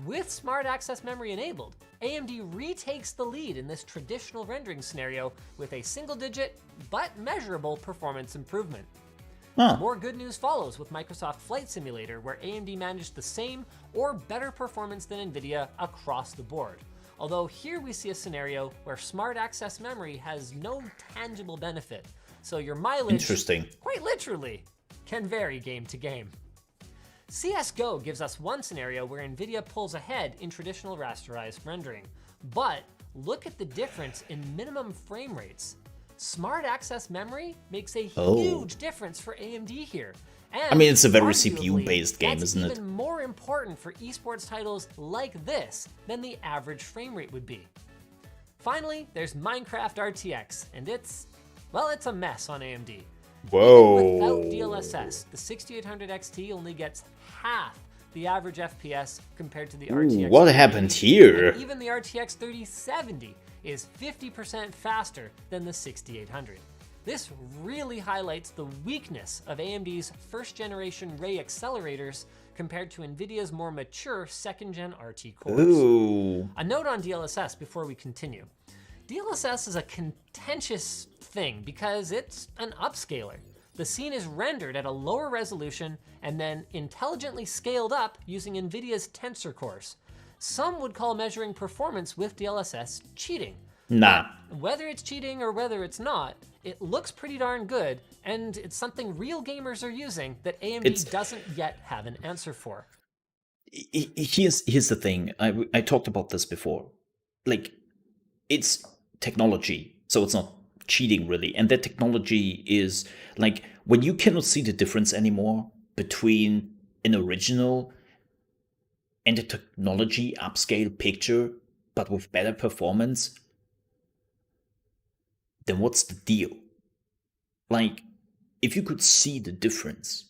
With Smart Access Memory enabled, AMD retakes the lead in this traditional rendering scenario with a single-digit but measurable performance improvement. Huh. More good news follows with Microsoft Flight Simulator, where AMD managed the same or better performance than NVIDIA across the board. Although here we see a scenario where Smart Access Memory has no tangible benefit, so your mileage, Interesting. quite literally, can vary game to game. CSGO gives us one scenario where NVIDIA pulls ahead in traditional rasterized rendering. But look at the difference in minimum frame rates. Smart Access Memory makes a huge difference for AMD here. And I mean, it's a very arguably, CPU-based game, that's isn't it? even more important for esports titles like this than the average frame rate would be. Finally, there's Minecraft RTX, and it's a mess on AMD. Whoa. Even without DLSS, the 6800 XT only gets half the average FPS compared to the RTX. What 3080, happened here? and even the RTX 3070 is 50% faster than the 6800. This really highlights the weakness of AMD's first-generation Ray accelerators compared to NVIDIA's more mature second-gen RT cores. Ooh. A note on DLSS before we continue. DLSS is a contentious thing because it's an upscaler. The scene is rendered at a lower resolution and then intelligently scaled up using NVIDIA's Tensor cores. Some would call measuring performance with DLSS cheating. Nah. Whether it's cheating or whether it's not, it looks pretty darn good, and it's something real gamers are using that AMD doesn't yet have an answer for. Here's the thing. I talked about this before. Like, it's technology, so it's not cheating really. And that technology is like when you cannot see the difference anymore between an original and a technology upscale picture, but with better performance, then what's the deal? Like, if you could see the difference,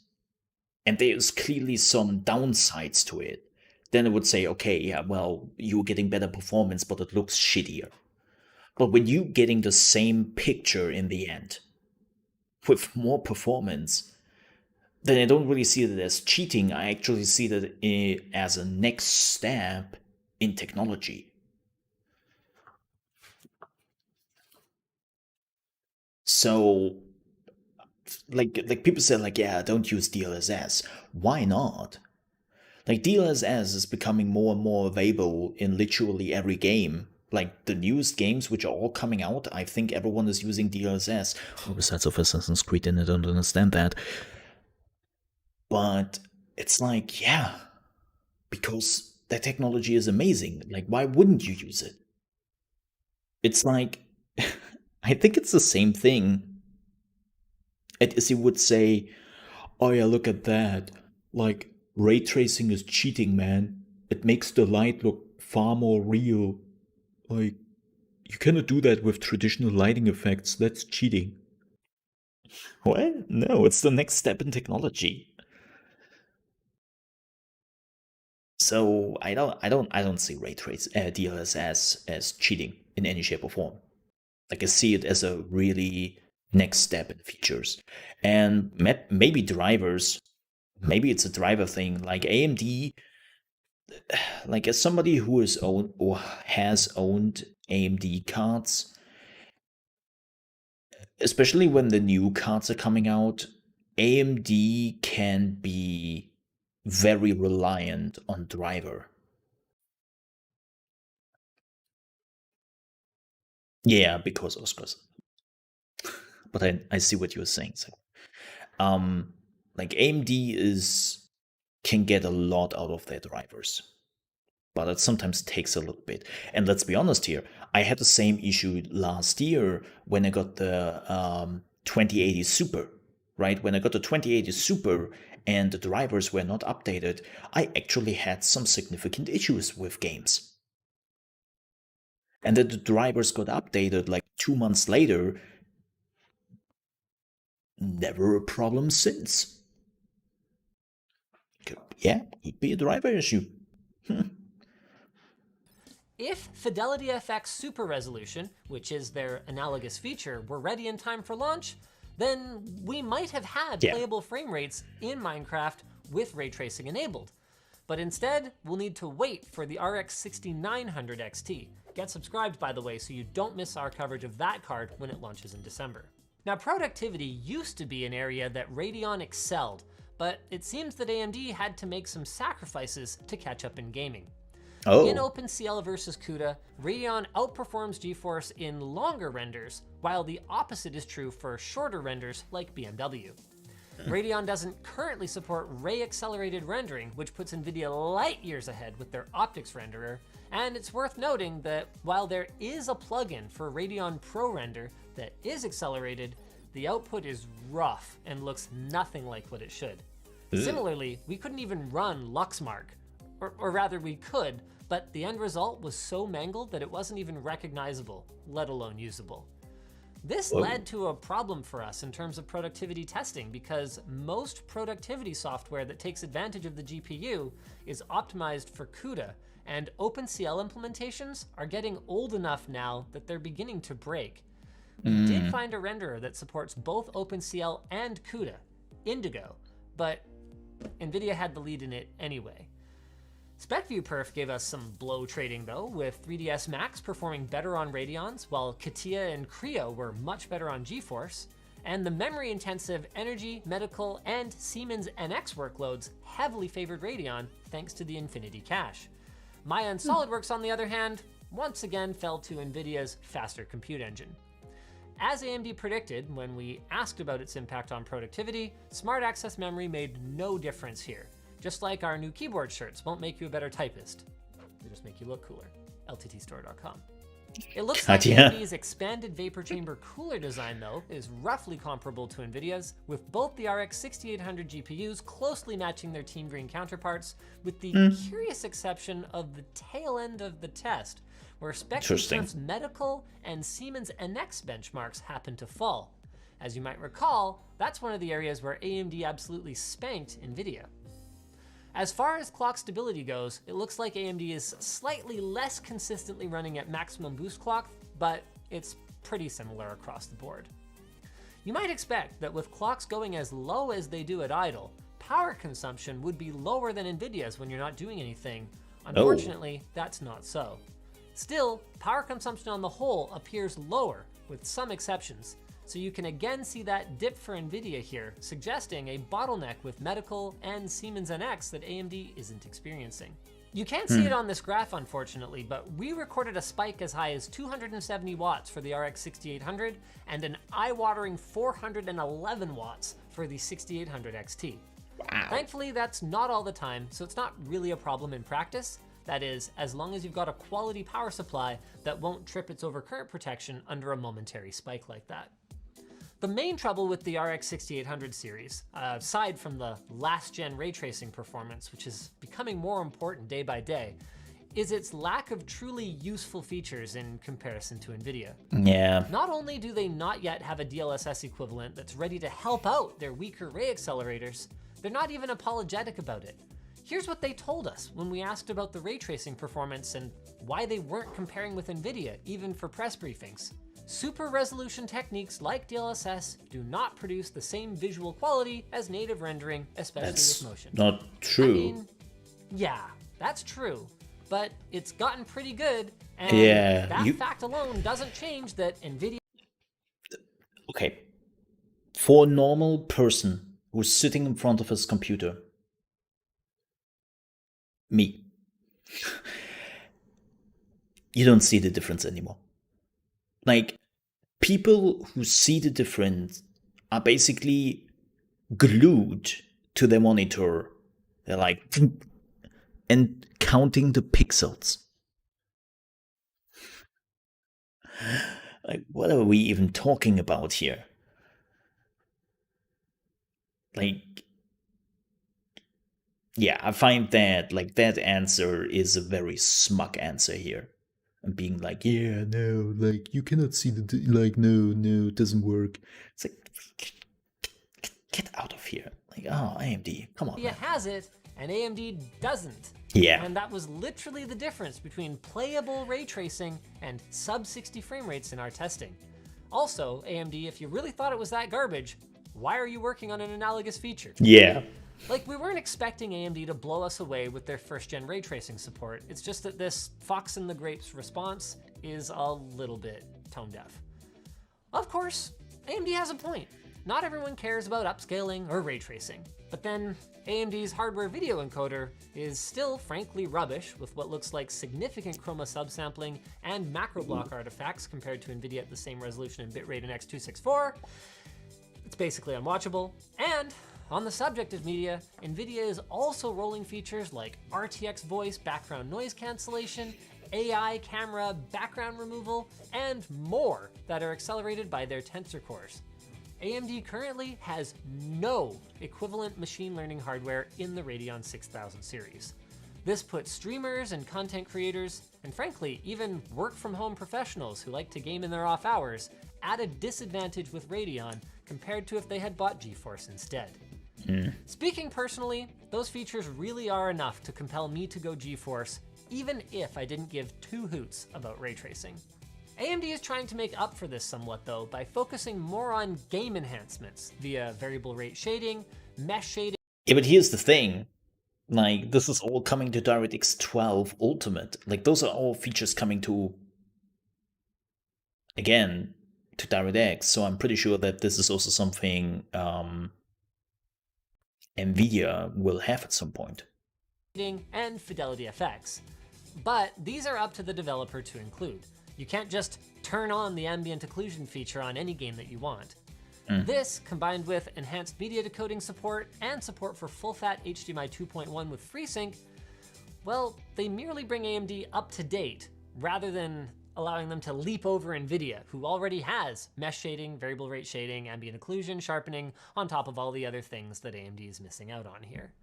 and there's clearly some downsides to it, then I would say, okay, yeah, well, you're getting better performance, but it looks shittier. But when you're getting the same picture in the end, with more performance, then I don't really see it as cheating. I actually see that as a next step in technology. So, like people say, like, yeah, don't use DLSS. Why not? Like, DLSS is becoming more and more available in literally every game. Like, the newest games which are all coming out, I think everyone is using DLSS. Well, besides of Assassin's Creed, and I don't understand that. But it's like, yeah, because that technology is amazing. Like, why wouldn't you use it? It's like, I think it's the same thing. As you would say, oh yeah, look at that. Like, ray tracing is cheating, man. It makes the light look far more real. Like, you cannot do that with traditional lighting effects. That's cheating. What? No, it's the next step in technology. So I don't see ray trace DLSS as cheating in any shape or form. Like, I see it as a really next step in features. And maybe drivers, maybe it's a driver thing. Like AMD, like as somebody who is owned or has owned AMD cards, especially when the new cards are coming out, AMD can be very reliant on driver. Yeah, because Oscars. But I see what you're saying. So, like AMD can get a lot out of their drivers, but it sometimes takes a little bit. And let's be honest here, I had the same issue last year when I got the 2080 Super, right? When I got the 2080 Super and the drivers were not updated, I actually had some significant issues with games. And then the drivers got updated like 2 months later. Never a problem since. yeah, could be a driver issue. If Fidelity FX Super Resolution, which is their analogous feature, were ready in time for launch, then we might have had playable frame rates in Minecraft with ray tracing enabled. But instead, we'll need to wait for the RX 6900 XT. Get subscribed, by the way, so you don't miss our coverage of that card when it launches in December. Now, productivity used to be an area that Radeon excelled, but it seems that AMD had to make some sacrifices to catch up in gaming. In OpenCL versus CUDA, Radeon outperforms GeForce in longer renders, while the opposite is true for shorter renders like BMW. Radeon doesn't currently support ray-accelerated rendering, which puts NVIDIA light years ahead with their optics renderer, and it's worth noting that while there is a plugin for Radeon Pro Render that is accelerated, the output is rough and looks nothing like what it should. Similarly, we couldn't even run Luxmark, or rather we could, but the end result was so mangled that it wasn't even recognizable, let alone usable. This led to a problem for us in terms of productivity testing because most productivity software that takes advantage of the GPU is optimized for CUDA, and OpenCL implementations are getting old enough now that they're beginning to break. We did find a renderer that supports both OpenCL and CUDA, Indigo, but NVIDIA had the lead in it anyway. SpecViewPerf gave us some blow trading though, with 3ds Max performing better on Radeons, while CATIA and Creo were much better on GeForce, and the memory-intensive Energy, Medical, and Siemens NX workloads heavily favored Radeon thanks to the Infinity Cache. Maya and SolidWorks, on the other hand, once again fell to NVIDIA's faster compute engine. As AMD predicted when we asked about its impact on productivity, Smart Access Memory made no difference here. Just like our new keyboard shirts won't make you a better typist. They just make you look cooler. LTTstore.com. It looks like AMD's expanded vapor chamber cooler design, though, is roughly comparable to NVIDIA's, with both the RX 6800 GPUs closely matching their Team Green counterparts, with the curious exception of the tail end of the test, where SpecViewPerf's Medical and Siemens NX benchmarks happen to fall. As you might recall, that's one of the areas where AMD absolutely spanked NVIDIA. As far as clock stability goes, it looks like AMD is slightly less consistently running at maximum boost clock, but it's pretty similar across the board. You might expect that with clocks going as low as they do at idle, power consumption would be lower than NVIDIA's when you're not doing anything. Unfortunately, that's not so. Still, power consumption on the whole appears lower, with some exceptions. So you can again see that dip for NVIDIA here, suggesting a bottleneck with Medical and Siemens NX that AMD isn't experiencing. You can't see it on this graph, unfortunately, but we recorded a spike as high as 270 watts for the RX 6800 and an eye-watering 411 watts for the 6800 XT. Wow. Thankfully, that's not all the time, so it's not really a problem in practice. That is, as long as you've got a quality power supply that won't trip its overcurrent protection under a momentary spike like that. The main trouble with the RX 6800 series, aside from the last-gen ray tracing performance, which is becoming more important day by day, is its lack of truly useful features in comparison to NVIDIA. Yeah. Not only do they not yet have a DLSS equivalent that's ready to help out their weaker ray accelerators, they're not even apologetic about it. Here's what they told us when we asked about the ray tracing performance and why they weren't comparing with NVIDIA, even for press briefings. Super resolution techniques like DLSS do not produce the same visual quality as native rendering, especially with motion. Not true. I mean, yeah, that's true, but it's gotten pretty good, and that fact alone doesn't change that NVIDIA... Okay. For a normal person who's sitting in front of his computer, me, you don't see the difference anymore. Like, people who see the difference are basically glued to their monitor. They're like, and counting the pixels. Like, what are we even talking about here? Like, yeah, I find that, like, that answer is a very smug answer here. And being like, yeah, no, like, you cannot see the, like, no, it doesn't work. It's like, get out of here. Like, oh, AMD, come on. It has it, and AMD doesn't. Yeah. And that was literally the difference between playable ray tracing and sub 60 frame rates in our testing. Also, AMD, if you really thought it was that garbage, why are you working on an analogous feature? Yeah. Like, we weren't expecting AMD to blow us away with their first-gen ray tracing support. It's just that this Fox and the Grapes response is a little bit tone deaf. Of course, AMD has a point. Not everyone cares about upscaling or ray tracing. But then AMD's hardware video encoder is still frankly rubbish with what looks like significant chroma subsampling and macro block artifacts compared to NVIDIA at the same resolution and bitrate in X264. It's basically unwatchable. And on the subject of media, NVIDIA is also rolling features like RTX voice background noise cancellation, AI camera background removal, and more that are accelerated by their Tensor cores. AMD currently has no equivalent machine learning hardware in the Radeon 6000 series. This puts streamers and content creators, and frankly, even work-from-home professionals who like to game in their off hours, at a disadvantage with Radeon compared to if they had bought GeForce instead. Speaking personally, those features really are enough to compel me to go GeForce, even if I didn't give two hoots about ray tracing. AMD is trying to make up for this somewhat though by focusing more on game enhancements via variable rate shading, mesh shading. Yeah, but here's the thing. Like, this is all coming to DirectX 12 Ultimate. Like, those are all features coming to, again, to DirectX. So I'm pretty sure that this is also something NVIDIA will have at some point. And Fidelity FX. But these are up to the developer to include. You can't just turn on the ambient occlusion feature on any game that you want. This, combined with enhanced media decoding support and support for full-fat HDMI 2.1 with FreeSync, well, they merely bring AMD up to date, rather than allowing them to leap over NVIDIA, who already has mesh shading, variable rate shading, ambient occlusion, sharpening, on top of all the other things that AMD is missing out on here.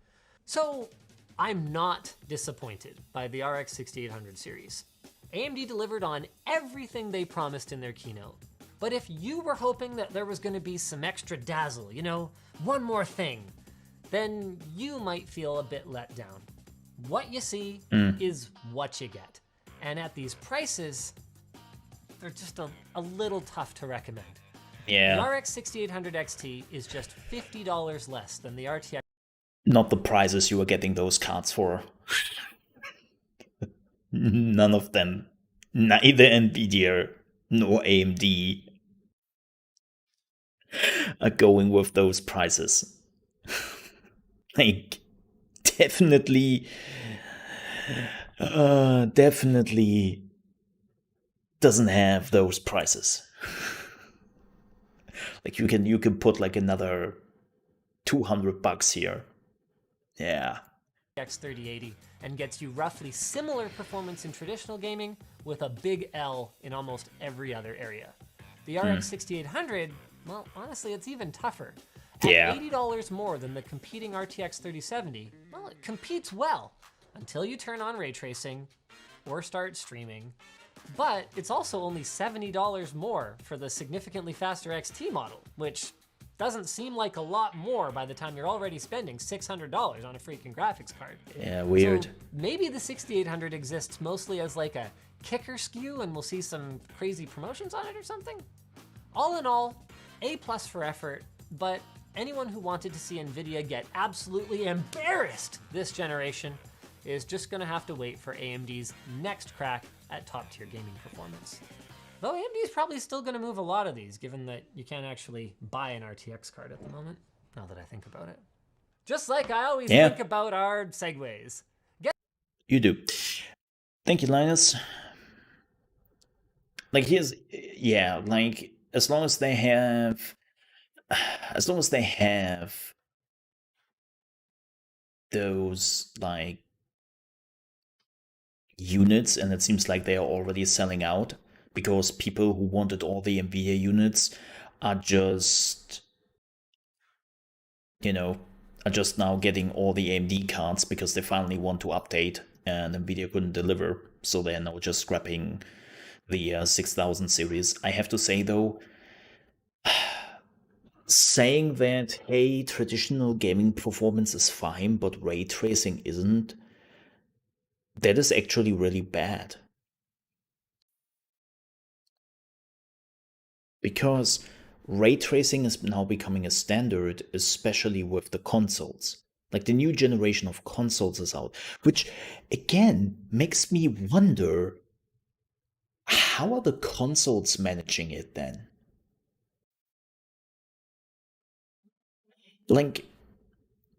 So, I'm not disappointed by the RX 6800 series. AMD delivered on everything they promised in their keynote. But if you were hoping that there was going to be some extra dazzle, you know, one more thing, then you might feel a bit let down. What you see is what you get. And at these prices, they're just a little tough to recommend. Yeah. The RX 6800 XT is just $50 less than the RTX. Not the prices you were getting those cards for. None of them, neither NVIDIA nor AMD, are going with those prices. Like, definitely doesn't have those prices. Like, you can put like another $200 here. Yeah. X3080 and gets you roughly similar performance in traditional gaming with a big L in almost every other area. The RX 6800, well, honestly, it's even tougher. At $80 more than the competing RTX 3070, well, it competes well until you turn on ray tracing or start streaming. But it's also only $70 more for the significantly faster XT model, which doesn't seem like a lot more by the time you're already spending $600 on a freaking graphics card. Yeah, weird. So maybe the 6800 exists mostly as like a kicker SKU and we'll see some crazy promotions on it or something? All in all, A+ for effort, but anyone who wanted to see NVIDIA get absolutely embarrassed this generation is just gonna have to wait for AMD's next crack at top-tier gaming performance. Though AMD is probably still going to move a lot of these, given that you can't actually buy an RTX card at the moment, now that I think about it. Just like I always think about our segues. You do. Thank you, Linus. Like, here's, yeah, like, as long as they have those, like, units, and it seems like they are already selling out, because people who wanted all the NVIDIA units are just, you know, are just now getting all the AMD cards because they finally want to update and NVIDIA couldn't deliver. So they're now just scrapping the 6000 series. I have to say though, saying that, hey, traditional gaming performance is fine, but ray tracing isn't, that is actually really bad. Because ray tracing is now becoming a standard, especially with the consoles. Like the new generation of consoles is out, which again makes me wonder, how are the consoles managing it then? Like,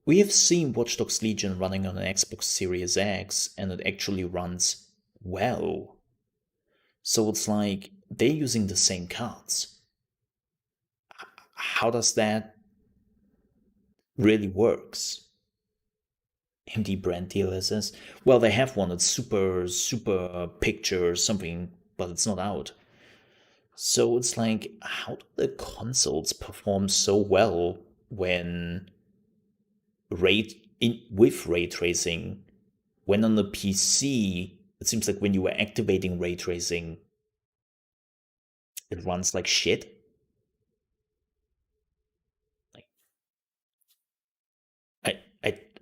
we have seen Watch Dogs Legion running on an Xbox Series X, and it actually runs well. So it's like they're using the same cards. How does that really works? AMD brand DLSS? Well, they have one. It's super picture something, but it's not out. So it's like, how do the consoles perform so well when with ray tracing, when on the PC, it seems like when you were activating ray tracing, it runs like shit. Like,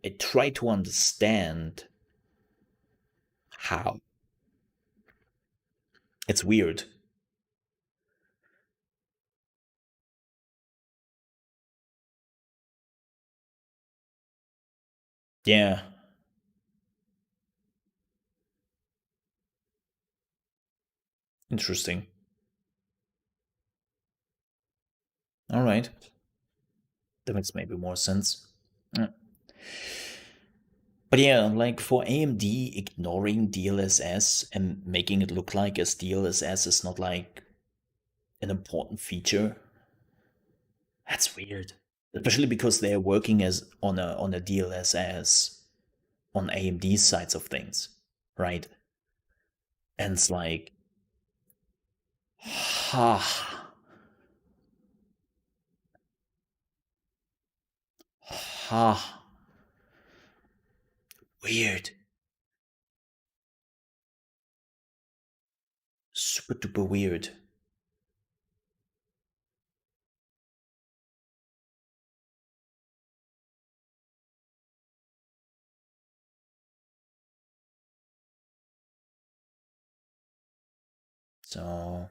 I try to understand how. It's weird. Yeah. Interesting. All right. That makes maybe more sense. But yeah, like for AMD ignoring DLSS and making it look like as DLSS is not like an important feature, that's weird. Especially because they're working as on a DLSS on AMD sides of things, right? And it's like, ha, ha, weird, super duper weird. So,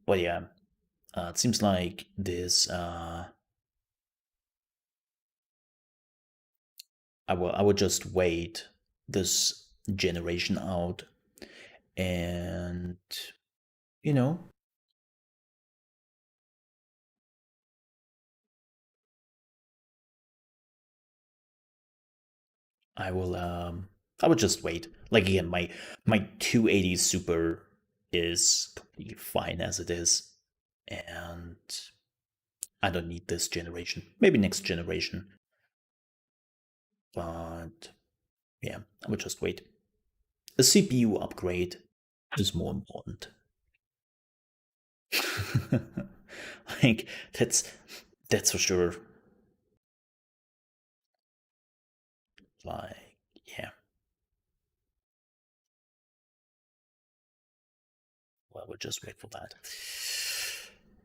but yeah, it seems like this. I will just wait this generation out, and you know, I will just wait. Like again, my 280 Super is completely fine as it is, and I don't need this generation. Maybe next generation, but yeah, I will just wait. A CPU upgrade is more important. Like that's for sure. Like, yeah. Well, we'll just wait for that.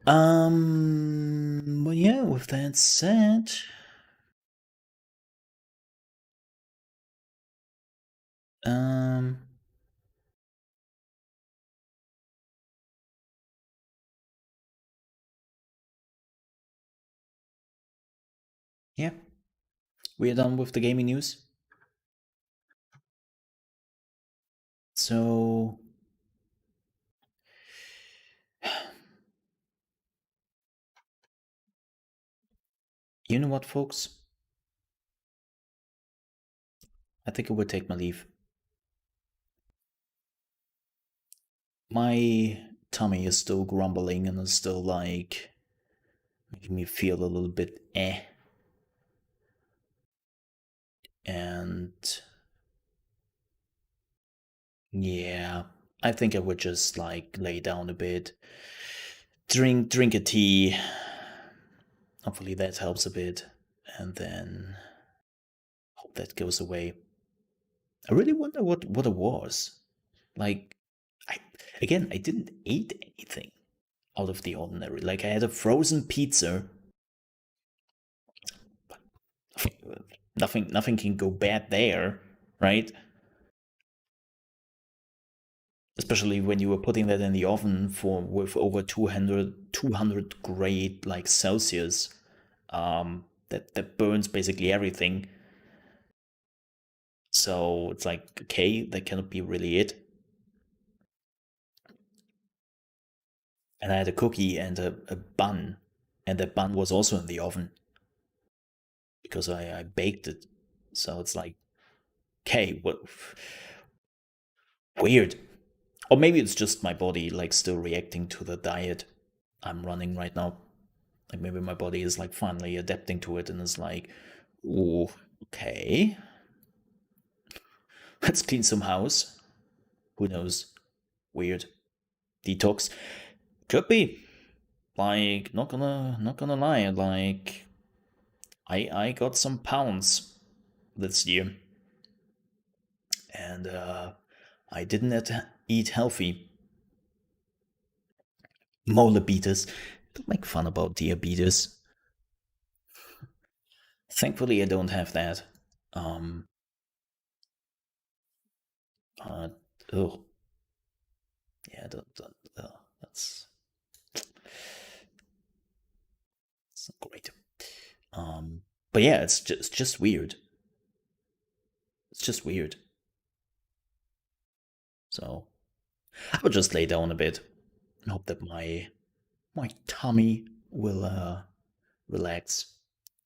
But yeah, with that said, um, yeah, we're done with the gaming news. So, you know what, folks? I think I will take my leave. My tummy is still grumbling and is still like making me feel a little bit eh. And yeah, I think I would just like lay down a bit, drink a tea. Hopefully that helps a bit, and then hope that goes away. I really wonder what it was. Like, I didn't eat anything out of the ordinary. Like, I had a frozen pizza. Nothing can go bad there, right? Especially when you were putting that in the oven with over 200 grade like Celsius, that burns basically everything. So it's like, okay, that cannot be really it. And I had a cookie and a bun, and that bun was also in the oven because I baked it. So it's like, okay, what? Weird. Or maybe it's just my body like still reacting to the diet I'm running right now. Like, maybe my body is like finally adapting to it and is like, ooh, okay, let's clean some house. Who knows? Weird. Detox. Could be. Like, not gonna lie, like, I got some pounds this year. And I didn't eat healthy. Diabetes. Don't make fun about diabetes. Thankfully, I don't have that. Oh, yeah, that's not great. But yeah, it's just weird. It's just weird. So I will just lay down a bit. I hope that my tummy will relax,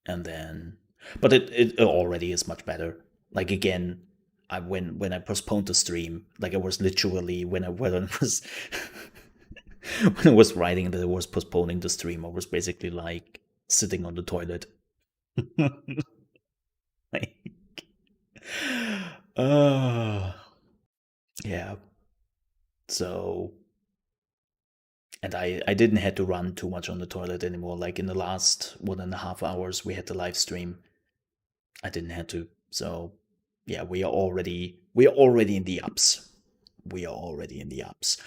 and then. But it already is much better. Like, again, when I postponed the stream, like, I was literally when I was when I was writing that I was postponing the stream, I was basically like sitting on the toilet. Like, yeah. So, and I didn't have to run too much on the toilet anymore. Like, in the last 1.5 hours we had the live stream, I didn't have to. So yeah, we are already in the ups. We are already in the ups.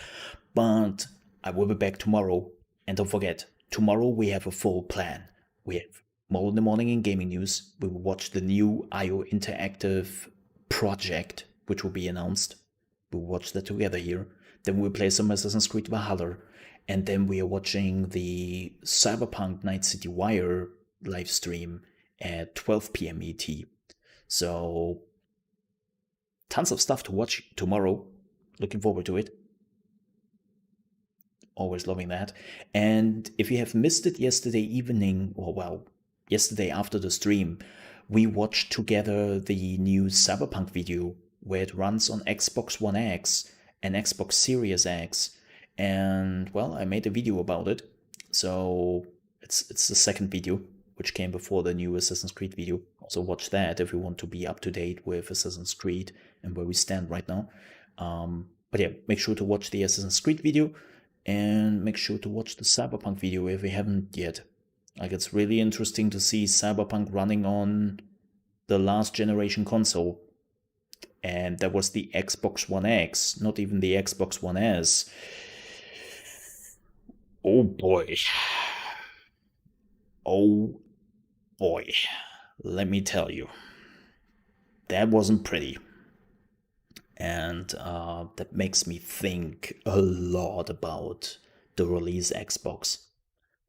But I will be back tomorrow. And don't forget, tomorrow we have a full plan. We have Mole in the Morning in Gaming News. We will watch the new IO Interactive project, which will be announced. We'll watch that together here. Then we'll play some Assassin's Creed Valhalla. And then we are watching the Cyberpunk Night City Wire live stream at 12 p.m. ET. So, tons of stuff to watch tomorrow. Looking forward to it. Always loving that. And if you have missed it yesterday evening, or well, yesterday after the stream, we watched together the new Cyberpunk video where it runs on Xbox One X and Xbox Series X. And well, I made a video about it. So it's the second video, which came before the new Assassin's Creed video. Also watch that if you want to be up to date with Assassin's Creed and where we stand right now. But yeah, make sure to watch the Assassin's Creed video and make sure to watch the Cyberpunk video if you haven't yet. Like, it's really interesting to see Cyberpunk running on the last generation console. And that was the Xbox One X, not even the Xbox One S. Oh boy. Oh boy. Let me tell you. That wasn't pretty. And that makes me think a lot about the release Xbox.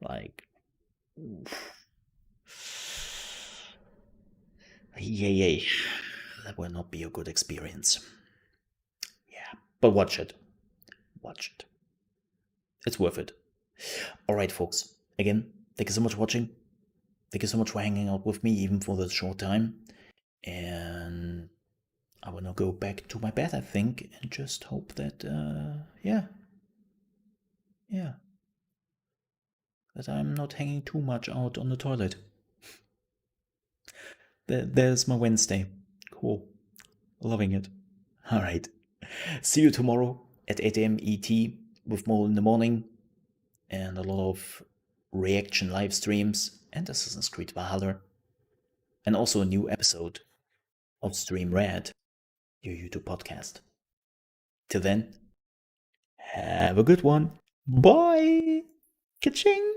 Like, yay. That will not be a good experience. Yeah, but watch it. Watch it. It's worth it. Alright, folks. Again, thank you so much for watching. Thank you so much for hanging out with me, even for this short time. And I will now go back to my bed, I think, and just hope that, that I'm not hanging too much out on the toilet. There's my Wednesday. Cool. Loving it. Alright. See you tomorrow at 8 a.m. ET with Mole in the Morning and a lot of reaction live streams and Assassin's Creed Valhalla. And also a new episode of Stream Red, your YouTube podcast. Till then, Have a good one. Bye. Ka-ching.